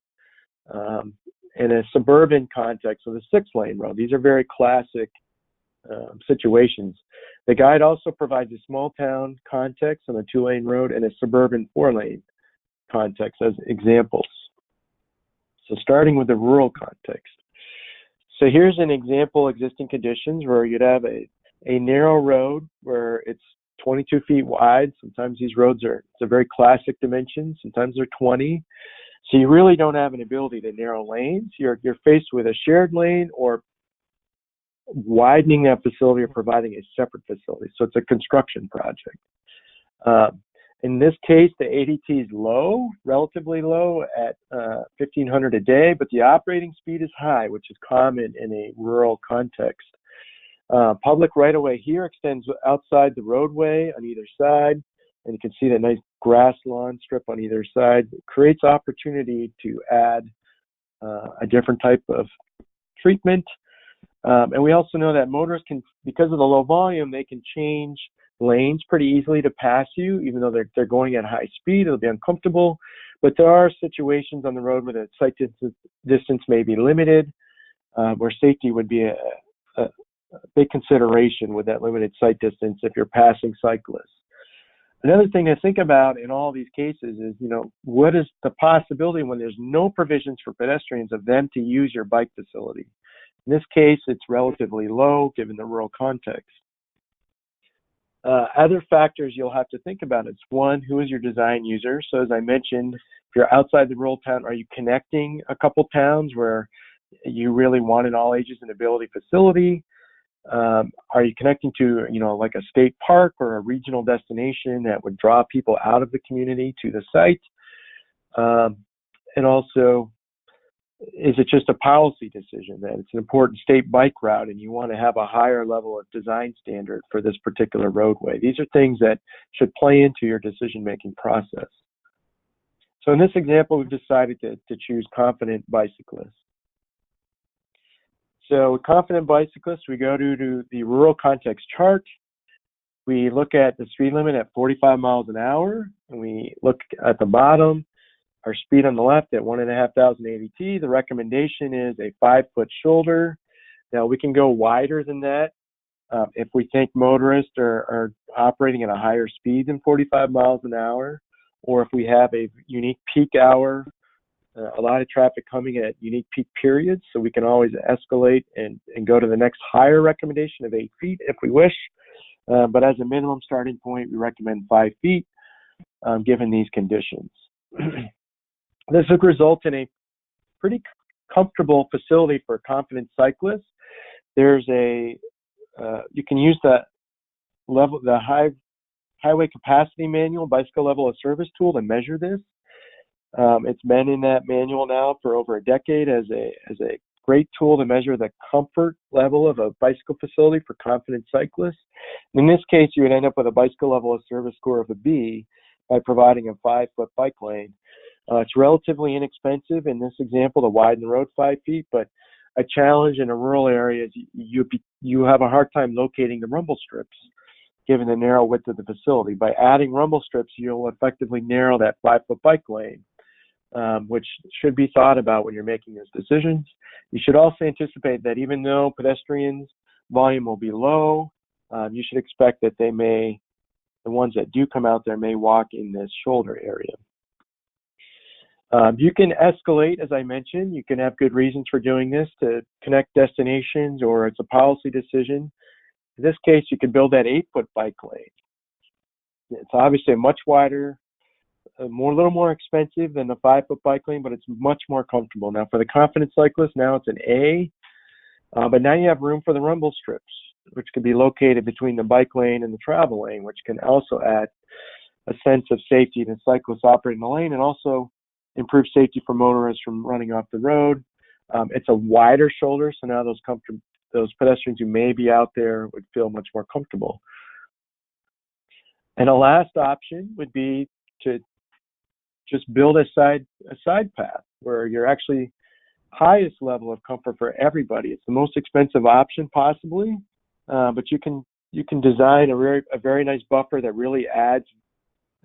and a suburban context on a 6-lane road. These are very classic situations. The guide also provides a small town context on a 2-lane road and a suburban 4-lane context as examples. So starting with the rural context. So here's an example existing conditions where you'd have a narrow road where it's 22 feet wide. Sometimes these roads it's a very classic dimension. Sometimes they're 20. So you really don't have an ability to narrow lanes. You're faced with a shared lane or widening that facility or providing a separate facility. So it's a construction project. In this case, the ADT is low, relatively low at 1,500 a day, but the operating speed is high, which is common in a rural context. Public right-of-way here extends outside the roadway on either side, and you can see that nice grass lawn strip on either side. It creates opportunity to add a different type of treatment. And we also know that motorists can, because of the low volume, they can change lanes pretty easily to pass you, even though they're going at high speed. It'll be uncomfortable. But there are situations on the road where the sight distance may be limited, where safety would be a big consideration with that limited sight distance if you're passing cyclists. Another thing to think about in all these cases is, what is the possibility when there's no provisions for pedestrians of them to use your bike facility? In this case, it's relatively low given the rural context. Other factors you'll have to think about is, one, who is your design user? So as I mentioned, if you're outside the rural town, are you connecting a couple towns where you really want an all ages and ability facility? Are you connecting to, like a state park or a regional destination that would draw people out of the community to the site? And also, is it just a policy decision that it's an important state bike route and you want to have a higher level of design standard for this particular roadway? These are things that should play into your decision-making process. So in this example, we've decided to choose confident bicyclists. So confident bicyclists, we go to the rural context chart. We look at the speed limit at 45 miles an hour, and we look at the bottom, our speed on the left at 1,500 ADT. The recommendation is a 5-foot shoulder. Now we can go wider than that if we think motorists are operating at a higher speed than 45 miles an hour, or if we have a unique peak hour, a lot of traffic coming at unique peak periods. So we can always escalate and go to the next higher recommendation of 8 feet if we wish. But as a minimum starting point, we recommend 5 feet given these conditions. This would result in a pretty comfortable facility for confident cyclists. There's you can use the highway capacity manual, bicycle level of service tool to measure this. It's been in that manual now for over a decade as a great tool to measure the comfort level of a bicycle facility for confident cyclists. In this case, you would end up with a bicycle level of service score of a B by providing a 5-foot bike lane. It's relatively inexpensive in this example to widen the road 5 feet, but a challenge in a rural area is you have a hard time locating the rumble strips. given the narrow width of the facility. By adding rumble strips, you'll effectively narrow that 5-foot bike lane, which should be thought about when you're making those decisions. You should also anticipate that even though pedestrians' volume will be low, you should expect that the ones that do come out there may walk in this shoulder area. You can escalate, as I mentioned. You can have good reasons for doing this to connect destinations, or it's a policy decision. In this case, you can build that 8-foot bike lane. It's obviously a much wider, a little more expensive than the 5-foot bike lane, but it's much more comfortable. Now, for the confident cyclist, now it's an A, but now you have room for the rumble strips, which can be located between the bike lane and the travel lane, which can also add a sense of safety to cyclists operating the lane, and also improve safety for motorists from running off the road. It's a wider shoulder, so now those pedestrians who may be out there would feel much more comfortable. And a last option would be to just build a side path where you're actually highest level of comfort for everybody. It's the most expensive option possibly, but you can design a very nice buffer that really adds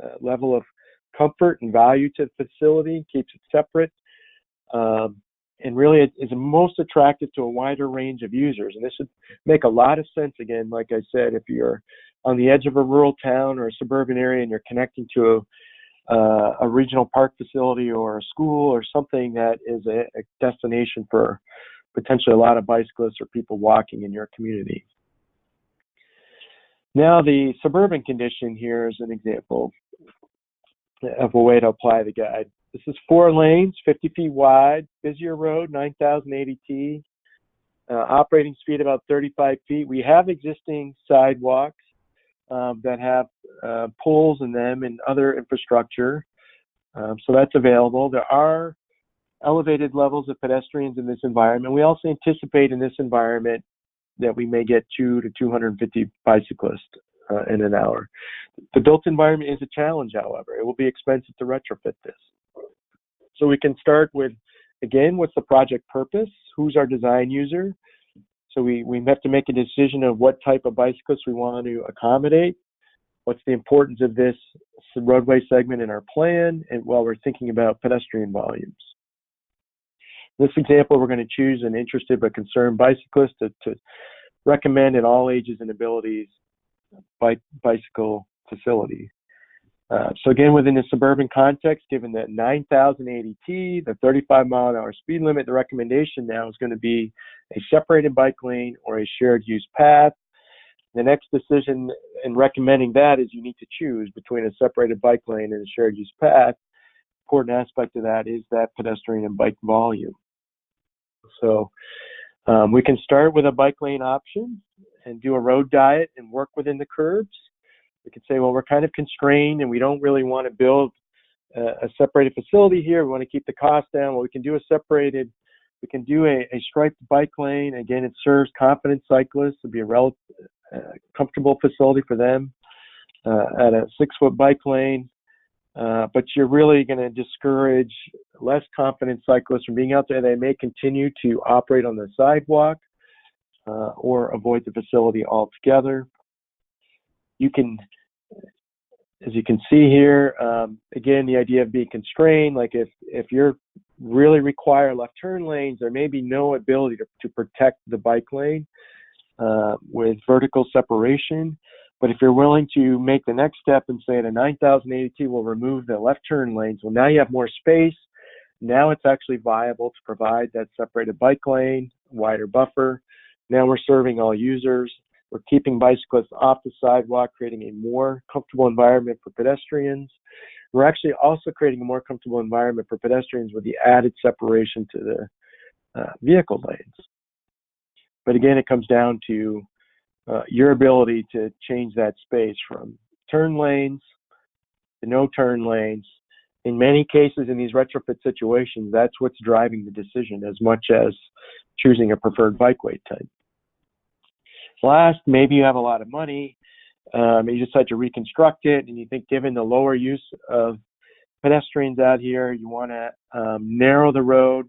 a level of comfort and value to the facility, keeps it separate, and really it is most attractive to a wider range of users. And this would make a lot of sense, again, like I said, if you're on the edge of a rural town or a suburban area and you're connecting to a regional park facility or a school or something that is a destination for potentially a lot of bicyclists or people walking in your community. Now, the suburban condition here is an example of a way to apply the guide. This is 4 lanes, 50 feet wide, busier road, 9,080 T, operating speed about 35 feet. We have existing sidewalks that have poles in them and other infrastructure, so that's available. There are elevated levels of pedestrians in this environment. We also anticipate in this environment that we may get 200 to 250 bicyclists in an hour. The built environment is a challenge, however. It will be expensive to retrofit this. So we can start with, again, what's the project purpose? Who's our design user? So we have to make a decision of what type of bicyclists we want to accommodate. What's the importance of this roadway segment in our plan, and while we're thinking about pedestrian volumes. In this example, we're going to choose an interested but concerned bicyclist to recommend in all ages and abilities bicycle facility. So again, within the suburban context, given that 9,080 T, the 35-mile-an-hour speed limit, the recommendation now is going to be a separated bike lane or a shared use path. The next decision in recommending that is you need to choose between a separated bike lane and a shared use path. Important aspect of that is that pedestrian and bike volume. So we can start with a bike lane option and do a road diet and work within the curbs. We can say, well, we're kind of constrained and we don't really want to build a separated facility here. We want to keep the cost down. Well, we can do a striped bike lane. Again, it serves confident cyclists. It'll be a comfortable facility for them at a 6-foot bike lane. But you're really going to discourage less confident cyclists from being out there. They may continue to operate on the sidewalk or avoid the facility altogether. You can, as you can see here, again, the idea of being constrained, like if you're really require left turn lanes, there may be no ability to protect the bike lane with vertical separation. But if you're willing to make the next step and say at a 9,080 T, we'll remove the left turn lanes, well, now you have more space. Now it's actually viable to provide that separated bike lane, wider buffer. Now we're serving all users. We're keeping bicyclists off the sidewalk, creating a more comfortable environment for pedestrians. We're actually also creating a more comfortable environment for pedestrians with the added separation to the vehicle lanes. But again, it comes down to your ability to change that space from turn lanes to no turn lanes. In many cases, in these retrofit situations, that's what's driving the decision as much as choosing a preferred bikeway type. Last, maybe you have a lot of money, you decide to reconstruct it, and you think given the lower use of pedestrians out here, you want to narrow the road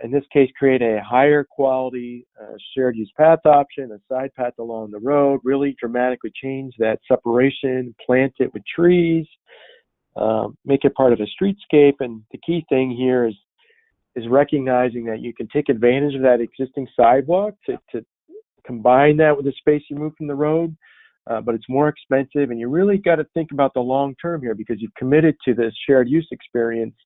in this case, create a higher quality shared use path option, a side path along the road, really dramatically change that separation, plant it with trees, make it part of a streetscape. And the key thing here is recognizing that you can take advantage of that existing sidewalk to combine that with the space you move from the road, but it's more expensive, and you really got to think about the long term here because you've committed to this shared use experience.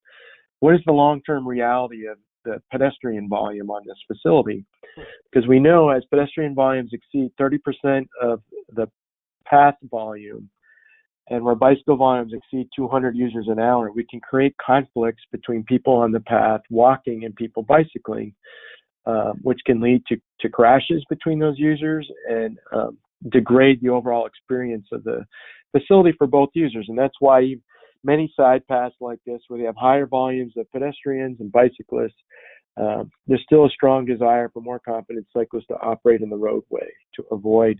What is the long-term reality of the pedestrian volume on this facility? Because we know as pedestrian volumes exceed 30% of the path volume, and where bicycle volumes exceed 200 users an hour, we can create conflicts between people on the path walking and people bicycling, which can lead to crashes between those users and degrade the overall experience of the facility for both users. And that's why many side paths like this, where they have higher volumes of pedestrians and bicyclists, there's still a strong desire for more confident cyclists to operate in the roadway to avoid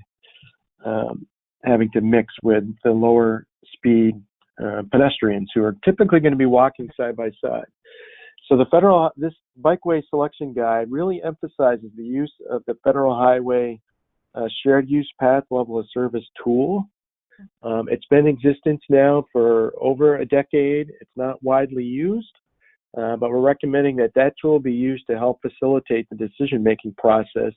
having to mix with the lower speed pedestrians who are typically going to be walking side by side. So this Bikeway selection guide really emphasizes the use of the Federal Highway shared use path level of service tool. It's been in existence now for over a decade. It's not widely used, but we're recommending that tool be used to help facilitate the decision-making process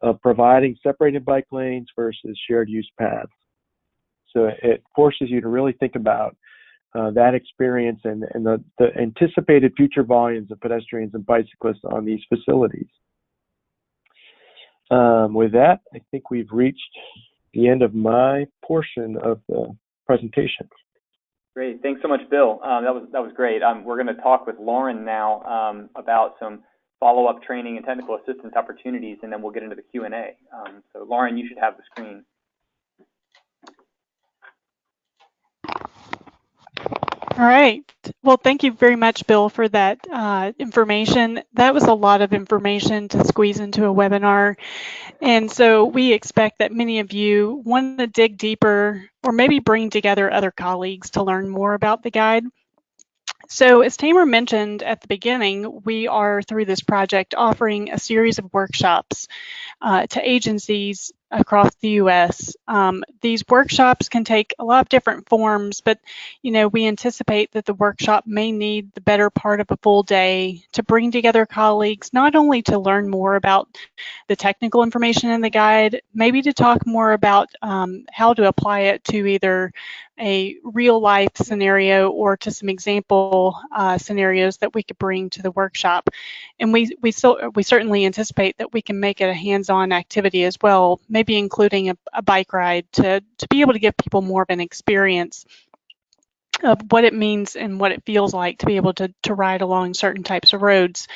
of providing separated bike lanes versus shared use paths. So it forces you to really think about that experience and the anticipated future volumes of pedestrians and bicyclists on these facilities. With that, I think we've reached the end of my portion of the presentation. Great, thanks so much, Bill. That was great. We're going to talk with Lauren now about some follow-up training and technical assistance opportunities, and then we'll get into the Q&A. So Lauren, you should have the screen. All right. Well, thank you very much, Bill, for that information. That was a lot of information to squeeze into a webinar. And so we expect that many of you want to dig deeper or maybe bring together other colleagues to learn more about the guide. So as Tamer mentioned at the beginning, we are, through this project, offering a series of workshops to agencies across the U.S. These workshops can take a lot of different forms, but we anticipate that the workshop may need the better part of a full day to bring together colleagues, not only to learn more about the technical information in the guide, maybe to talk more about how to apply it to either a real life scenario or to some example scenarios that we could bring to the workshop. And we certainly anticipate that we can make it a hands-on activity as well, maybe including a bike ride to be able to give people more of an experience of what it means and what it feels like to be able to ride along certain types of roads.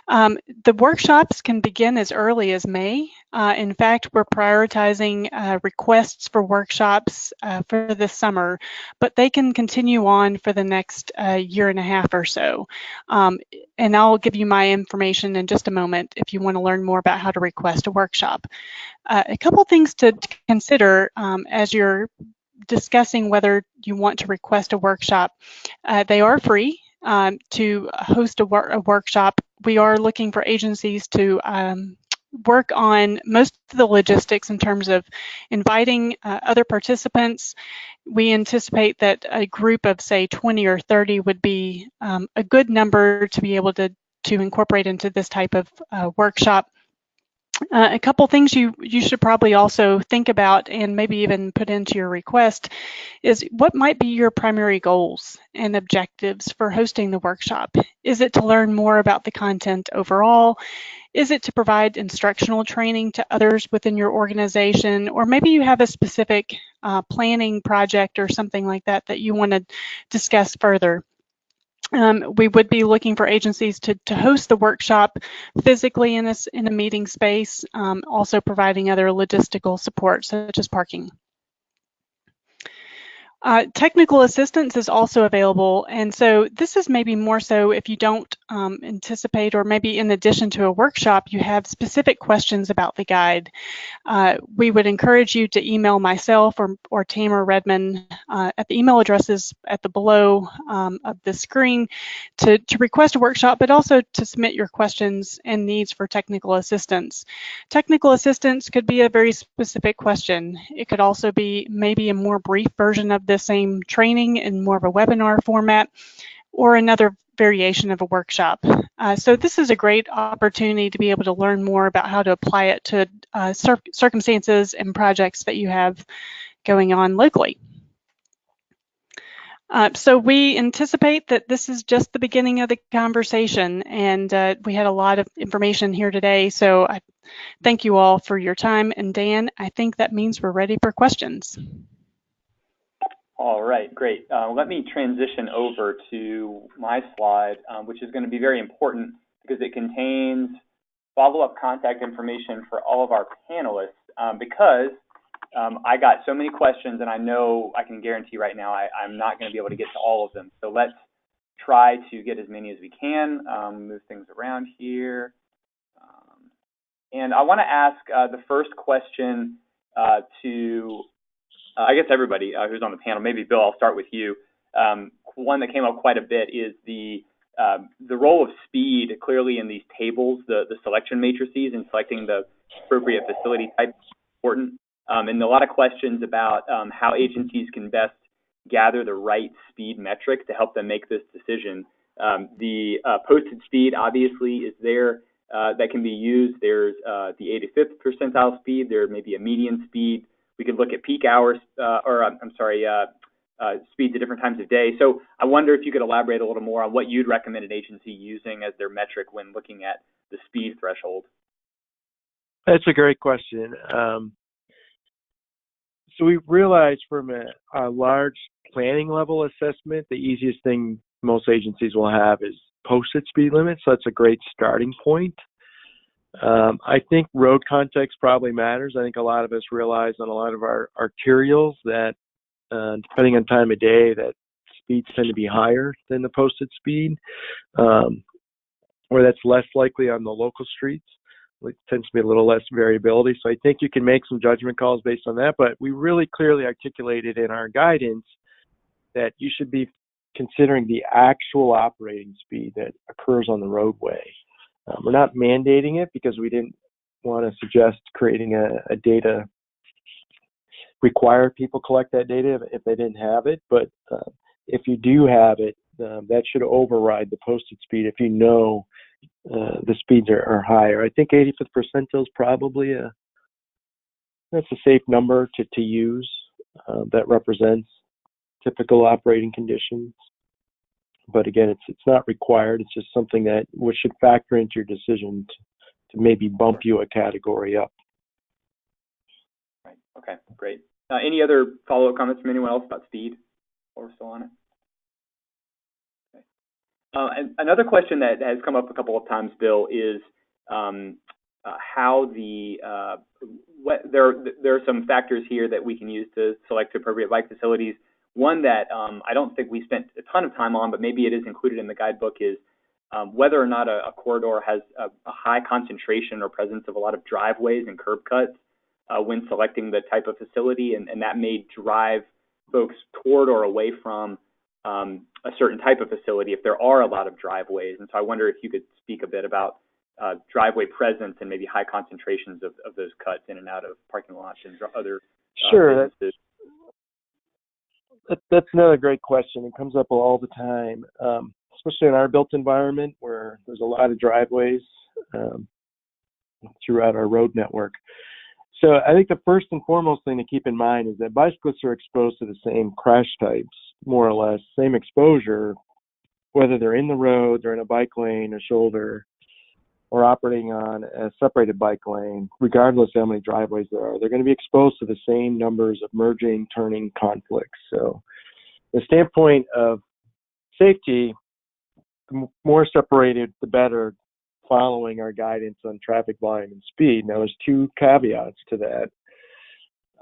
The workshops can begin as early as May. In fact, we're prioritizing requests for workshops for this summer, but they can continue on for the next year and a half or so. And I'll give you my information in just a moment if you want to learn more about how to request a workshop. A couple things to consider as you're discussing whether you want to request a workshop. They are free to host a workshop. We are looking for agencies to work on most of the logistics in terms of inviting other participants. We anticipate that a group of, say, 20 or 30 would be a good number to be able to incorporate into this type of workshop. A couple things you should probably also think about and maybe even put into your request is what might be your primary goals and objectives for hosting the workshop. Is it to learn more about the content overall? Is it to provide instructional training to others within your organization? Or maybe you have a specific planning project or something like that that you want to discuss further. We would be looking for agencies to host the workshop physically in a meeting space, also providing other logistical support such as parking. Technical assistance is also available, and so this is maybe more so if you don't anticipate, or maybe in addition to a workshop, you have specific questions about the guide. We would encourage you to email myself or Tamara Redmond at the email addresses at the below of the screen to request a workshop, but also to submit your questions and needs for technical assistance. Technical assistance could be a very specific question. It could also be maybe a more brief version of the same training in more of a webinar format, or another variation of a workshop. So this is a great opportunity to be able to learn more about how to apply it to circumstances and projects that you have going on locally. So we anticipate that this is just the beginning of the conversation, and we had a lot of information here today, so I thank you all for your time. And Dan, I think that means we're ready for questions. All right, great. Let me transition over to my slide, which is going to be very important because it contains follow-up contact information for all of our panelists, because I got so many questions, and I know I can guarantee right now I'm not going to be able to get to all of them. So let's try to get as many as we can. Move things around here. And I want to ask the first question to I guess everybody who's on the panel. Maybe Bill, I'll start with you. One that came up quite a bit is the role of speed clearly in these tables, the selection matrices, and selecting the appropriate facility type is important. And a lot of questions about how agencies can best gather the right speed metric to help them make this decision. The posted speed obviously is there that can be used. There's the 85th percentile speed. There may be a median speed. We could look at peak hours, speeds at different times of day. So I wonder if you could elaborate a little more on what you'd recommend an agency using as their metric when looking at the speed threshold. That's a great question. So we realized from a large planning level assessment, the easiest thing most agencies will have is posted speed limits. So that's a great starting point. I think road context probably matters. I think a lot of us realize on a lot of our arterials that depending on time of day, that speeds tend to be higher than the posted speed, or that's less likely on the local streets. It tends to be a little less variability. So I think you can make some judgment calls based on that, but we really clearly articulated in our guidance that you should be considering the actual operating speed that occurs on the roadway. We're not mandating it because we didn't want to suggest creating a data, require people collect that data if they didn't have it. But if you do have it, that should override the posted speed if you know the speeds are higher. I think 85th percentile is probably that's a safe number to use that represents typical operating conditions. But again, it's not required. It's just something that should factor into your decision to maybe bump you a category up. Right. Okay. Great. Any other follow-up comments from anyone else about speed while we're still on it? Okay. And another question that has come up a couple of times, Bill, is how there are some factors here that we can use to select appropriate bike facilities. One that I don't think we spent a ton of time on, but maybe it is included in the guidebook, is whether or not a corridor has a high concentration or presence of a lot of driveways and curb cuts when selecting the type of facility, and that may drive folks toward or away from a certain type of facility if there are a lot of driveways. And so I wonder if you could speak a bit about driveway presence and maybe high concentrations of those cuts in and out of parking lots and other Sure. businesses. That's another great question. It comes up all the time, especially in our built environment where there's a lot of driveways throughout our road network. So I think the first and foremost thing to keep in mind is that bicyclists are exposed to the same crash types, more or less, same exposure, whether they're in the road, they're in a bike lane, a shoulder, or operating on a separated bike lane, regardless of how many driveways there are. They're going to be exposed to the same numbers of merging, turning conflicts. So the standpoint of safety, the more separated, the better, following our guidance on traffic volume and speed. Now, there's two caveats to that,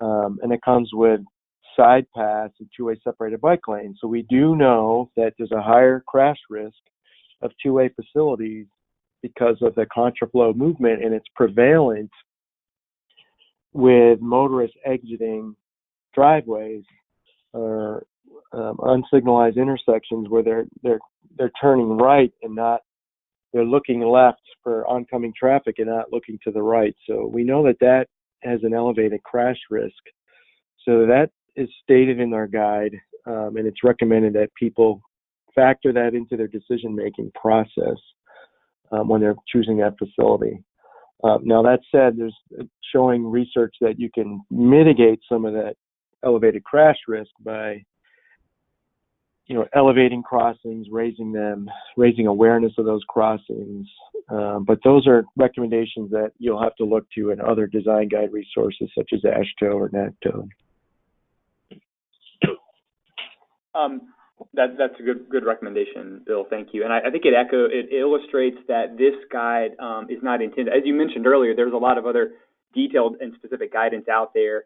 and it comes with side paths and two-way separated bike lanes. So we do know that there's a higher crash risk of two-way facilities because of the contraflow movement, and it's prevalent with motorists exiting driveways or unsignalized intersections where they're turning right and they're looking left for oncoming traffic and not looking to the right. So we know that has an elevated crash risk. So that is stated in our guide, and it's recommended that people factor that into their decision-making process when they're choosing that facility. Now, that said, there's showing research that you can mitigate some of that elevated crash risk by elevating crossings, raising awareness of those crossings. But those are recommendations that you'll have to look to in other design guide resources such as AASHTO or NACTO. That's a good recommendation, Bill. Thank you. And I think it illustrates that this guide is not intended. As you mentioned earlier, there's a lot of other detailed and specific guidance out there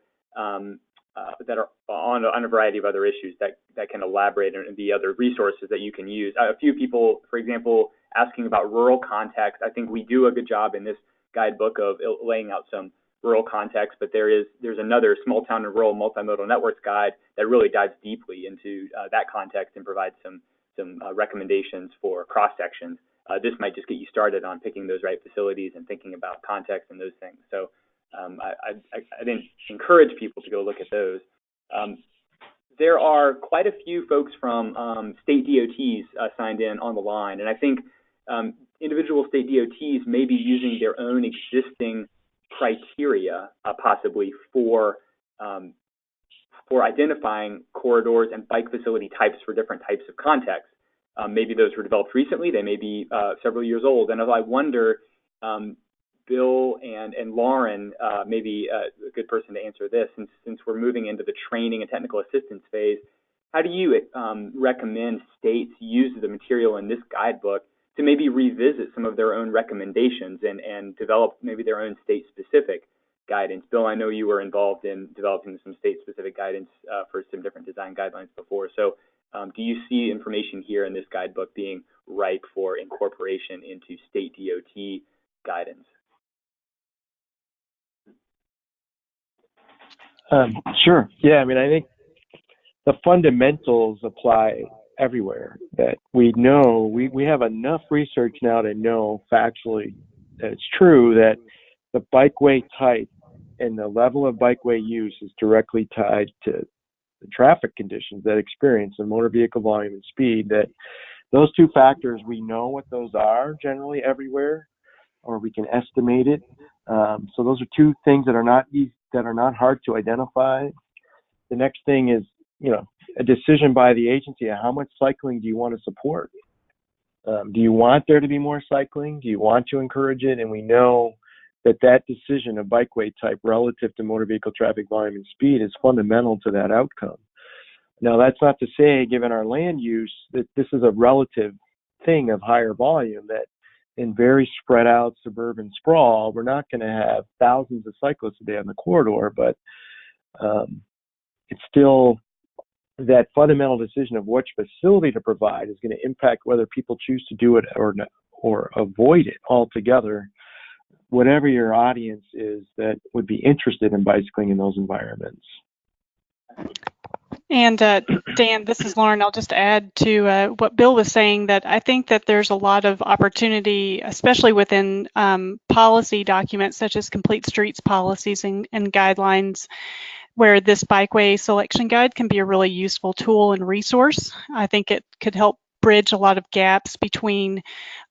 that are on a variety of other issues that can elaborate and be other resources that you can use. A few people, for example, asking about rural context. I think we do a good job in this guidebook of laying out some rural context, but there's another small town and rural multimodal networks guide that really dives deeply into that context and provides some recommendations for cross sections. This might just get you started on picking those right facilities and thinking about context and those things. So I didn't encourage people to go look at those. There are quite a few folks from state DOTs signed in on the line, and I think individual state DOTs may be using their own existing criteria possibly for identifying corridors and bike facility types for different types of contexts. Maybe those were developed recently, they may be several years old, and I wonder, Bill and Lauren may be a good person to answer this, since we're moving into the training and technical assistance phase. How do you recommend states use the material in this guidebook to maybe revisit some of their own recommendations and develop maybe their own state-specific guidance? Bill, I know you were involved in developing some state-specific guidance for some different design guidelines before. So do you see information here in this guidebook being ripe for incorporation into state DOT guidance? Sure. Yeah, I mean, I think the fundamentals apply everywhere. That we know, we have enough research now to know factually that it's true that the bikeway type and the level of bikeway use is directly tied to the traffic conditions that experience and motor vehicle volume and speed. That those two factors, we know what those are generally everywhere, or we can estimate it. So those are two things that are not easy, that are not hard to identify. The next thing is, a decision by the agency. How much cycling do you want to support? Do you want there to be more cycling? Do you want to encourage it? And we know that decision of bikeway type relative to motor vehicle traffic volume and speed is fundamental to that outcome. Now, that's not to say, given our land use, that this is a relative thing of higher volume, that in very spread out suburban sprawl, we're not going to have thousands of cyclists a day on the corridor, but it's still that fundamental decision of which facility to provide is going to impact whether people choose to do it or avoid it altogether, whatever your audience is that would be interested in bicycling in those environments. And Dan, this is Lauren. I'll just add to what Bill was saying, that I think that there's a lot of opportunity, especially within policy documents such as complete streets policies and guidelines, where this bikeway selection guide can be a really useful tool and resource. I think it could help bridge a lot of gaps between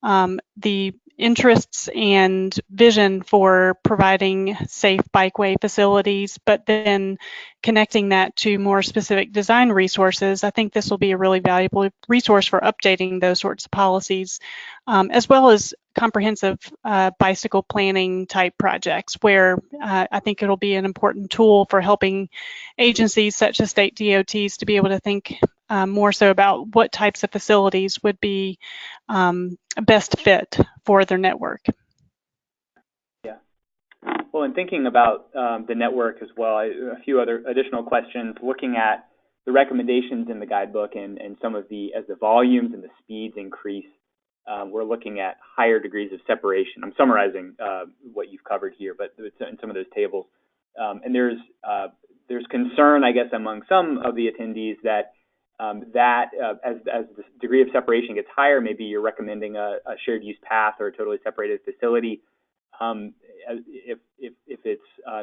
the interests and vision for providing safe bikeway facilities, but then connecting that to more specific design resources. I think this will be a really valuable resource for updating those sorts of policies, as well as comprehensive bicycle planning type projects, where I think it'll be an important tool for helping agencies such as state DOTs to be able to think more so about what types of facilities would be best fit for their network. Yeah, Well, in thinking about the network as well, a few other additional questions, looking at the recommendations in the guidebook and some of as the volumes and the speeds increase, we're looking at higher degrees of separation. I'm summarizing what you've covered here, but it's in some of those tables. And there's concern, I guess, among some of the attendees that as the degree of separation gets higher, maybe you're recommending a shared use path or a totally separated facility. If it's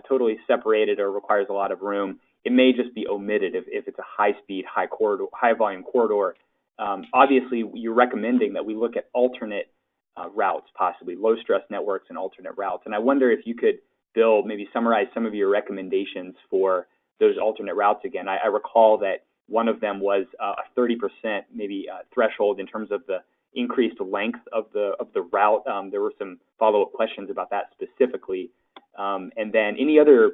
totally separated or requires a lot of room, it may just be omitted if it's a high-speed, high-volume corridor. Obviously, you're recommending that we look at alternate routes, possibly low-stress networks and alternate routes. And I wonder if you could, Bill, maybe summarize some of your recommendations for those alternate routes again. I recall that one of them was a 30% maybe threshold in terms of the increased length of the route. There were some follow-up questions about that specifically. And then any other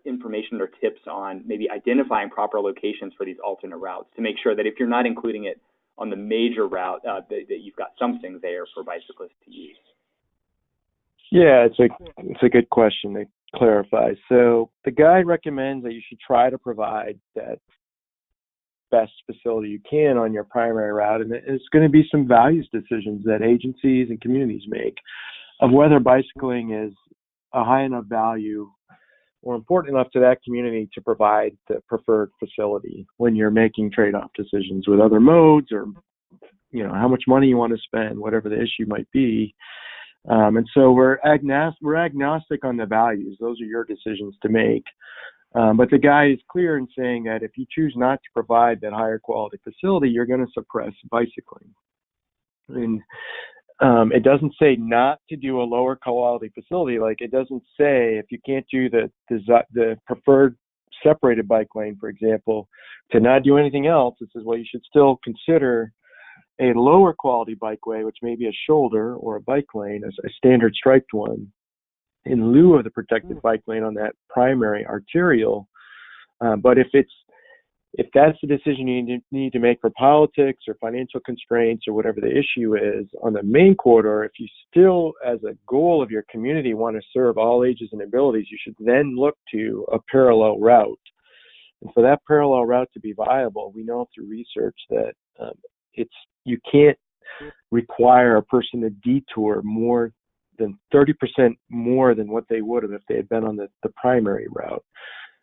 information or tips on maybe identifying proper locations for these alternate routes to make sure that if you're not including it on the major route, that you've got something there for bicyclists to use. Yeah, it's a good question to clarify. So the guide recommends that you should try to provide that best facility you can on your primary route, and it's going to be some values decisions that agencies and communities make of whether bicycling is a high enough value or important enough to that community to provide the preferred facility when you're making trade-off decisions with other modes, or how much money you want to spend, whatever the issue might be. And so we're agnostic on the values. Those are your decisions to make. But the guide is clear in saying that if you choose not to provide that higher quality facility, you're going to suppress bicycling. And it doesn't say not to do a lower quality facility. Like, it doesn't say if you can't do the preferred separated bike lane, for example, to not do anything else. It says, well, you should still consider a lower quality bikeway, which may be a shoulder or a bike lane, as a standard striped one, in lieu of the protected bike lane on that primary arterial. But if that's the decision you need to make for politics or financial constraints or whatever the issue is on the main corridor, if you still, as a goal of your community, want to serve all ages and abilities, you should then look to a parallel route. And for that parallel route to be viable, we know through research that you can't require a person to detour more than 30% more than what they would have if they had been on the primary route.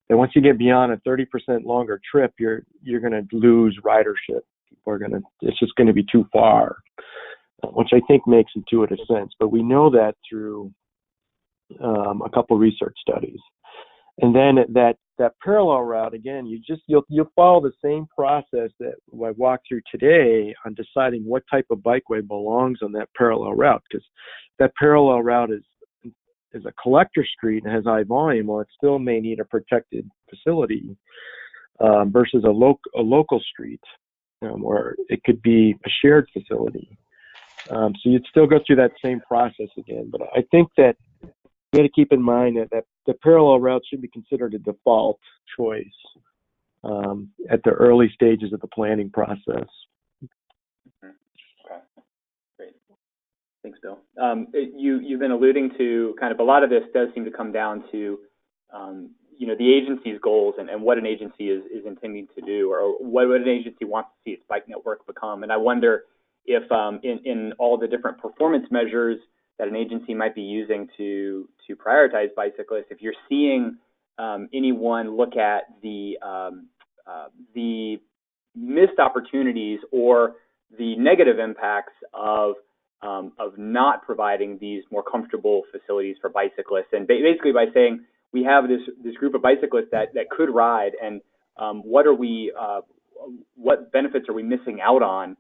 And once you get beyond a 30% longer trip, you're going to lose ridership. It's just going to be too far, which I think makes intuitive sense. But we know that through a couple research studies. And then that parallel route, again, you'll follow the same process that I walked through today on deciding what type of bikeway belongs on that parallel route, because that parallel route is a collector street and has high volume. Well, it still may need a protected facility versus a local street, or it could be a shared facility. So you'd still go through that same process again. But I think that you got to keep in mind that the parallel route should be considered a default choice at the early stages of the planning process. Okay, great. Thanks, Bill. You've been alluding to kind of a lot of this does seem to come down to the agency's goals and what an agency is intending to do, or what an agency wants to see its bike network become. And I wonder if in all the different performance measures that an agency might be using to prioritize bicyclists, if you're seeing anyone look at the missed opportunities or the negative impacts of not providing these more comfortable facilities for bicyclists, and basically by saying we have this group of bicyclists that could ride, and what benefits are we missing out on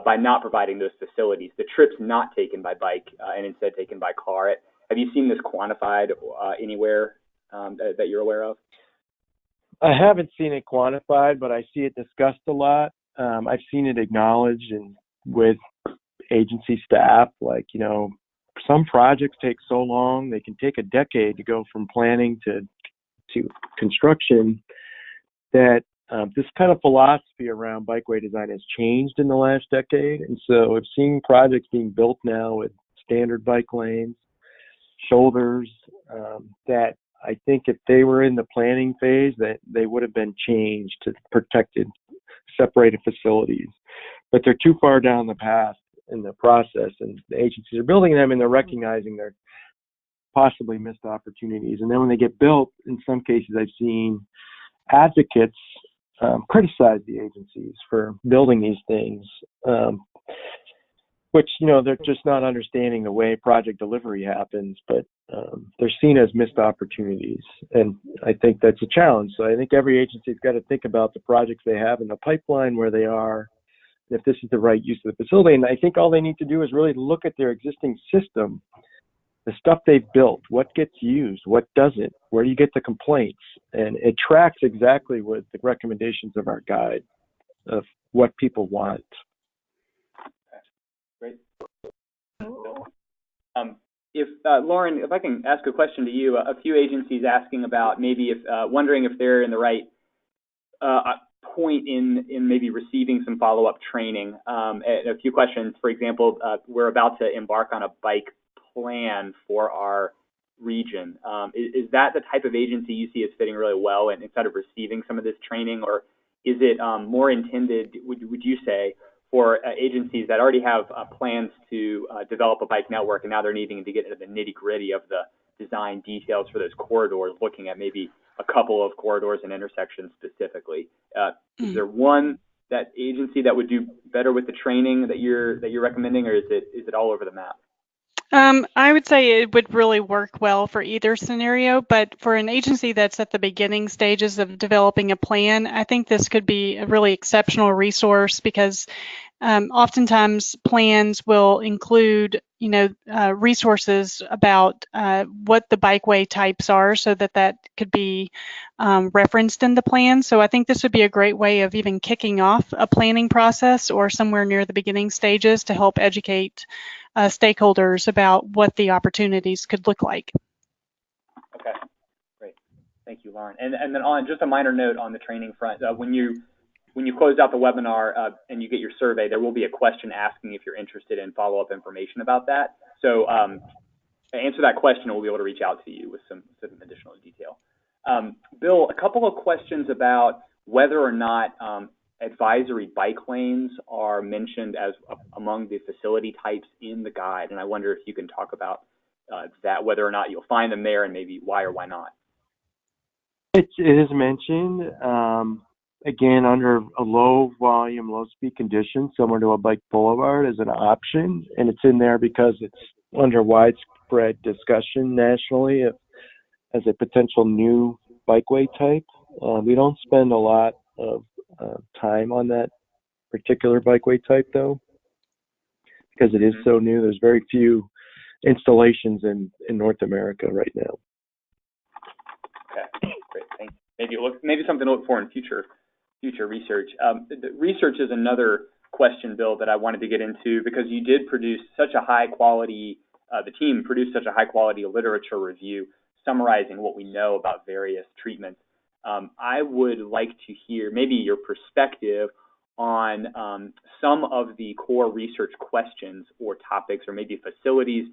by not providing those facilities, the trips not taken by bike and instead taken by car. Have you seen this quantified anywhere that you're aware of? I haven't seen it quantified, but I see it discussed a lot. I've seen it acknowledged with agency staff, some projects take so long, they can take a decade to go from planning to construction, that this kind of philosophy around bikeway design has changed in the last decade. And so I've seen projects being built now with standard bike lanes, shoulders that I think if they were in the planning phase, that they would have been changed to protected, separated facilities. But they're too far down the path in the process, and the agencies are building them, and they're recognizing their possibly missed opportunities. And then when they get built, in some cases I've seen advocates criticize the agencies for building these things, which, they're just not understanding the way project delivery happens, but they're seen as missed opportunities. And I think that's a challenge. So I think every agency's got to think about the projects they have in the pipeline, where they are, if this is the right use of the facility. And I think all they need to do is really look at their existing system, the stuff they've built, what gets used, what doesn't, where do you get the complaints? And it tracks exactly with the recommendations of our guide of what people want. Great. If Lauren, if I can ask a question to you, a few agencies asking about maybe wondering if they're in the right point in maybe receiving some follow-up training. And a few questions. For example, we're about to embark on a bike plan for our region. Is that the type of agency you see as fitting really well and instead of receiving some of this training, or is it more intended, would you say, for agencies that already have plans to develop a bike network, and now they're needing to get into the nitty-gritty of the design details for those corridors, looking at maybe a couple of corridors and intersections specifically? Is there that agency that would do better with the training that you're recommending, or is it all over the map? I would say it would really work well for either scenario, but for an agency that's at the beginning stages of developing a plan, I think this could be a really exceptional resource, because oftentimes plans will include, resources about what the bikeway types are, so that could be referenced in the plan. So I think this would be a great way of even kicking off a planning process or somewhere near the beginning stages to help educate stakeholders about what the opportunities could look like. Okay, great. Thank you, Lauren. And then on just a minor note on the training front, when you close out the webinar and you get your survey, there will be a question asking if you're interested in follow-up information about that. So to answer that question, we'll be able to reach out to you with some additional detail. Bill, a couple of questions about whether or not advisory bike lanes are mentioned as among the facility types in the guide, and I wonder if you can talk about that, whether or not you'll find them there, and maybe why or why not. It is mentioned, again, under a low volume, low speed condition, similar to a bike boulevard, as an option, and it's in there because it's under widespread discussion nationally as a potential new bikeway type. We don't spend a lot of time on that particular bikeway type, though, because it is so new. There's very few installations in North America right now. Okay, great. Thanks. Maybe something to look for in future research. The research is another question, Bill, that I wanted to get into, because you did produce such a high quality. The team produced such a high quality literature review summarizing what we know about various treatments. I would like to hear maybe your perspective on some of the core research questions or topics, or maybe facilities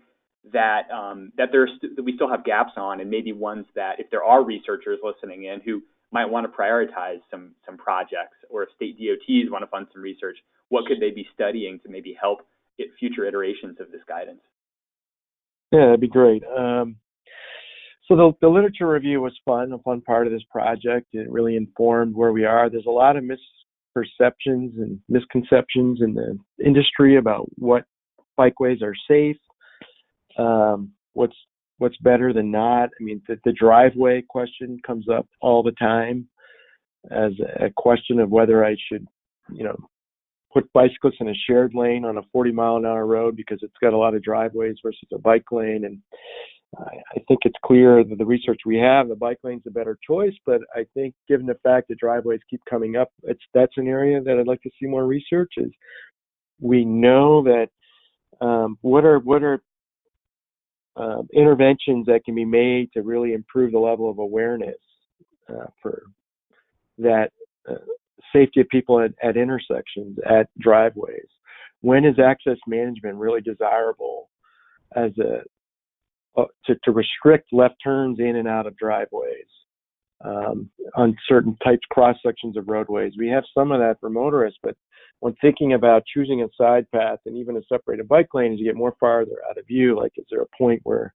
that we still have gaps on, and maybe ones that, if there are researchers listening in who might want to prioritize some projects, or if state DOTs want to fund some research, what could they be studying to maybe help get future iterations of this guidance? Yeah, that'd be great. So the literature review was a fun part of this project. It really informed where we are. There's a lot of misperceptions and misconceptions in the industry about what bikeways are safe, what's better than not. I mean, the driveway question comes up all the time as a question of whether I should, put bicyclists in a shared lane on a 40-mile-an-hour road because it's got a lot of driveways versus a bike lane. And I think it's clear that the research we have, the bike lane's a better choice, but I think given the fact that driveways keep coming up, that's an area that I'd like to see more research. Is we know that what are interventions that can be made to really improve the level of awareness for that safety of people at intersections, at driveways. When is access management really desirable as to restrict left turns in and out of driveways on certain types, cross sections of roadways. We have some of that for motorists, but when thinking about choosing a side path and even a separated bike lane, as you get more farther out of view, like is there a point where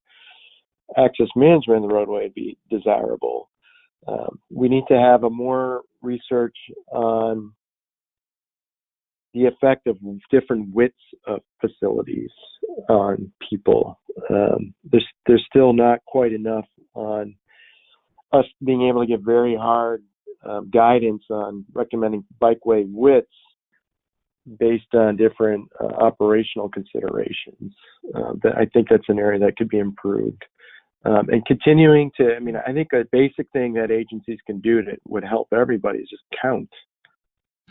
access management of the roadway would be desirable? We need to have a more research on the effect of different widths of facilities on people. There's still not quite enough on us being able to give very hard guidance on recommending bikeway widths based on different operational considerations. I think that's an area that could be improved. And continuing to, I think a basic thing that agencies can do that would help everybody is just count.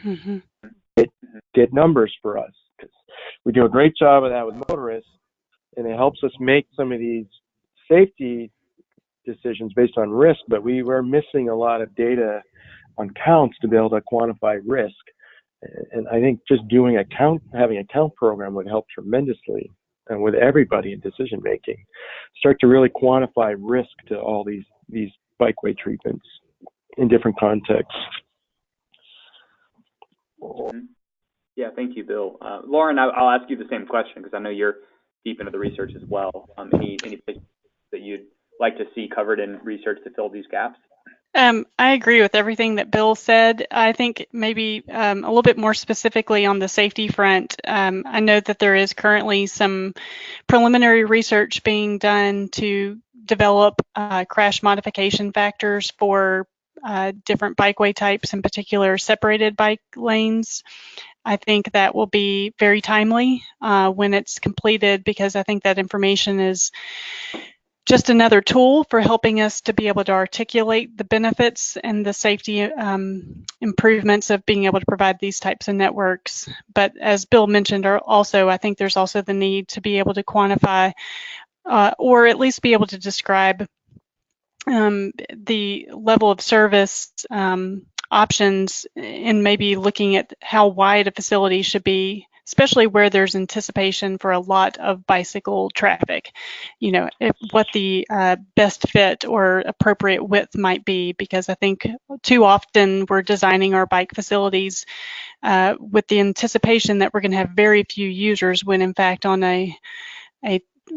Mm-hmm. Get numbers for us. We do a great job of that with motorists, and it helps us make some of these safety decisions based on risk, but we were missing a lot of data on counts to be able to quantify risk. And I think just having a count program would help tremendously, and with everybody in decision making, start to really quantify risk to all these bikeway treatments in different contexts. Yeah, thank you, Bill. Lauren, I'll ask you the same question because I know you're deep into the research as well. Any places that you'd like to see covered in research to fill these gaps? I agree with everything that Bill said. I think maybe a little bit more specifically on the safety front, I know that there is currently some preliminary research being done to develop crash modification factors for different bikeway types, in particular separated bike lanes. I think that will be very timely when it's completed, because I think that information is just another tool for helping us to be able to articulate the benefits and the safety improvements of being able to provide these types of networks. But as Bill mentioned, also, I think there's also the need to be able to quantify or at least be able to describe the level of service options, and maybe looking at how wide a facility should be, especially where there's anticipation for a lot of bicycle traffic. What the best fit or appropriate width might be, because I think too often we're designing our bike facilities with the anticipation that we're going to have very few users, when in fact on a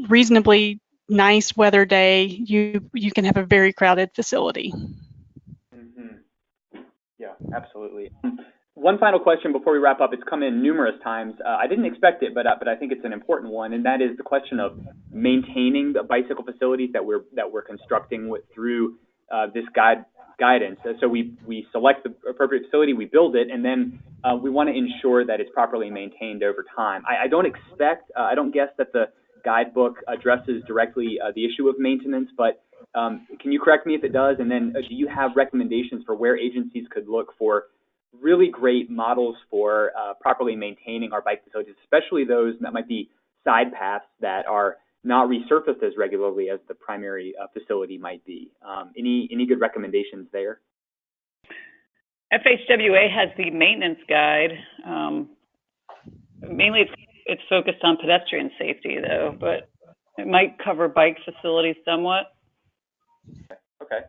reasonably nice weather day, you can have a very crowded facility. Mm-hmm. Yeah, absolutely. One final question before we wrap up. It's come in numerous times. I didn't expect it, but I think it's an important one, and that is the question of maintaining the bicycle facilities that we're constructing through this guidance. So we select the appropriate facility, we build it, and then we want to ensure that it's properly maintained over time. I don't guess that the guidebook addresses directly the issue of maintenance, but can you correct me if it does? And then do you have recommendations for where agencies could look for really great models for properly maintaining our bike facilities, especially those that might be side paths that are not resurfaced as regularly as the primary facility might be? Any good recommendations there? FHWA has the maintenance guide. Mainly it's focused on pedestrian safety, though, but it might cover bike facilities somewhat. Okay.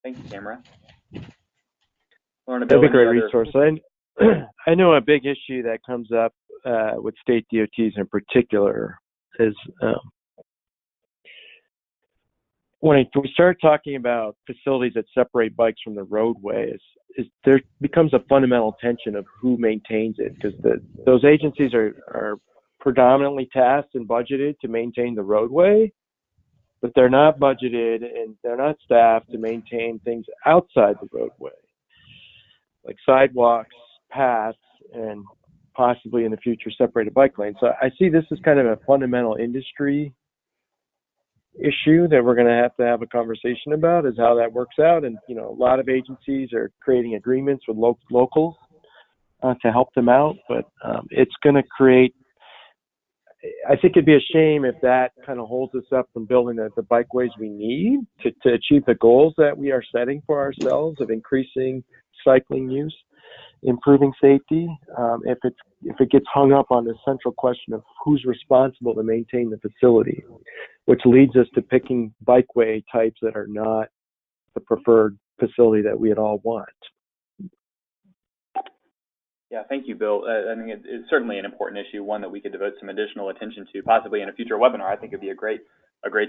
Thank you, Tamara. That'd be a great resource. I know a big issue that comes up with state DOTs in particular is when we start talking about facilities that separate bikes from the roadways, there becomes a fundamental tension of who maintains it, because those agencies are predominantly tasked and budgeted to maintain the roadway, but they're not budgeted and they're not staffed to maintain things outside the roadway, like sidewalks, paths, and possibly in the future separated bike lanes. So I see this as kind of a fundamental industry issue that we're going to have a conversation about, is how that works out. And a lot of agencies are creating agreements with locals to help them out, but it's going to create, I think it'd be a shame if that kind of holds us up from building the bikeways we need to achieve the goals that we are setting for ourselves of increasing cycling use, improving safety. If it gets hung up on the central question of who's responsible to maintain the facility. which leads us to picking bikeway types that are not the preferred facility that we'd all want. Yeah, thank you, Bill. I think it's certainly an important issue, one that we could devote some additional attention to, possibly in a future webinar. I think it'd be a great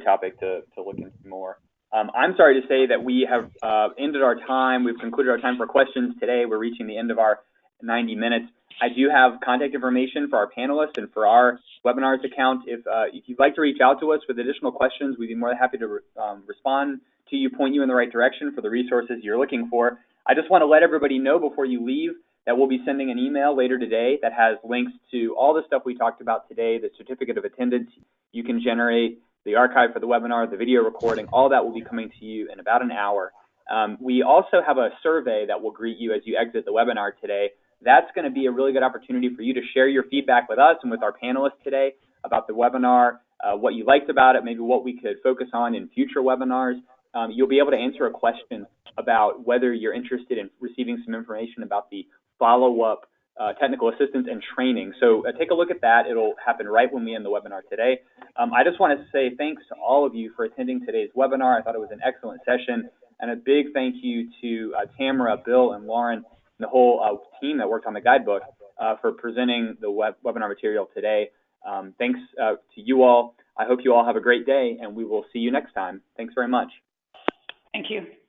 topic to look into more. I'm sorry to say that we have ended our time. We've concluded our time for questions today. We're reaching the end of our 90 minutes. I do have contact information for our panelists and for our webinars account. If you'd like to reach out to us with additional questions, we'd be more than happy to respond to you, point you in the right direction for the resources you're looking for. I just want to let everybody know before you leave that we'll be sending an email later today that has links to all the stuff we talked about today, the certificate of attendance you can generate, the archive for the webinar, the video recording, all that will be coming to you in about an hour. We also have a survey that will greet you as you exit the webinar today. That's going to be a really good opportunity for you to share your feedback with us and with our panelists today about the webinar, what you liked about it, maybe what we could focus on in future webinars. You'll be able to answer a question about whether you're interested in receiving some information about the follow-up technical assistance and training. So take a look at that. It'll happen right when we end the webinar today. I just want to say thanks to all of you for attending today's webinar. I thought it was an excellent session, and a big thank you to Tamara, Bill, and Lauren, and the whole team that worked on the guidebook for presenting the webinar material today. Thanks to you all. I hope you all have a great day, and we will see you next time. Thanks very much. Thank you.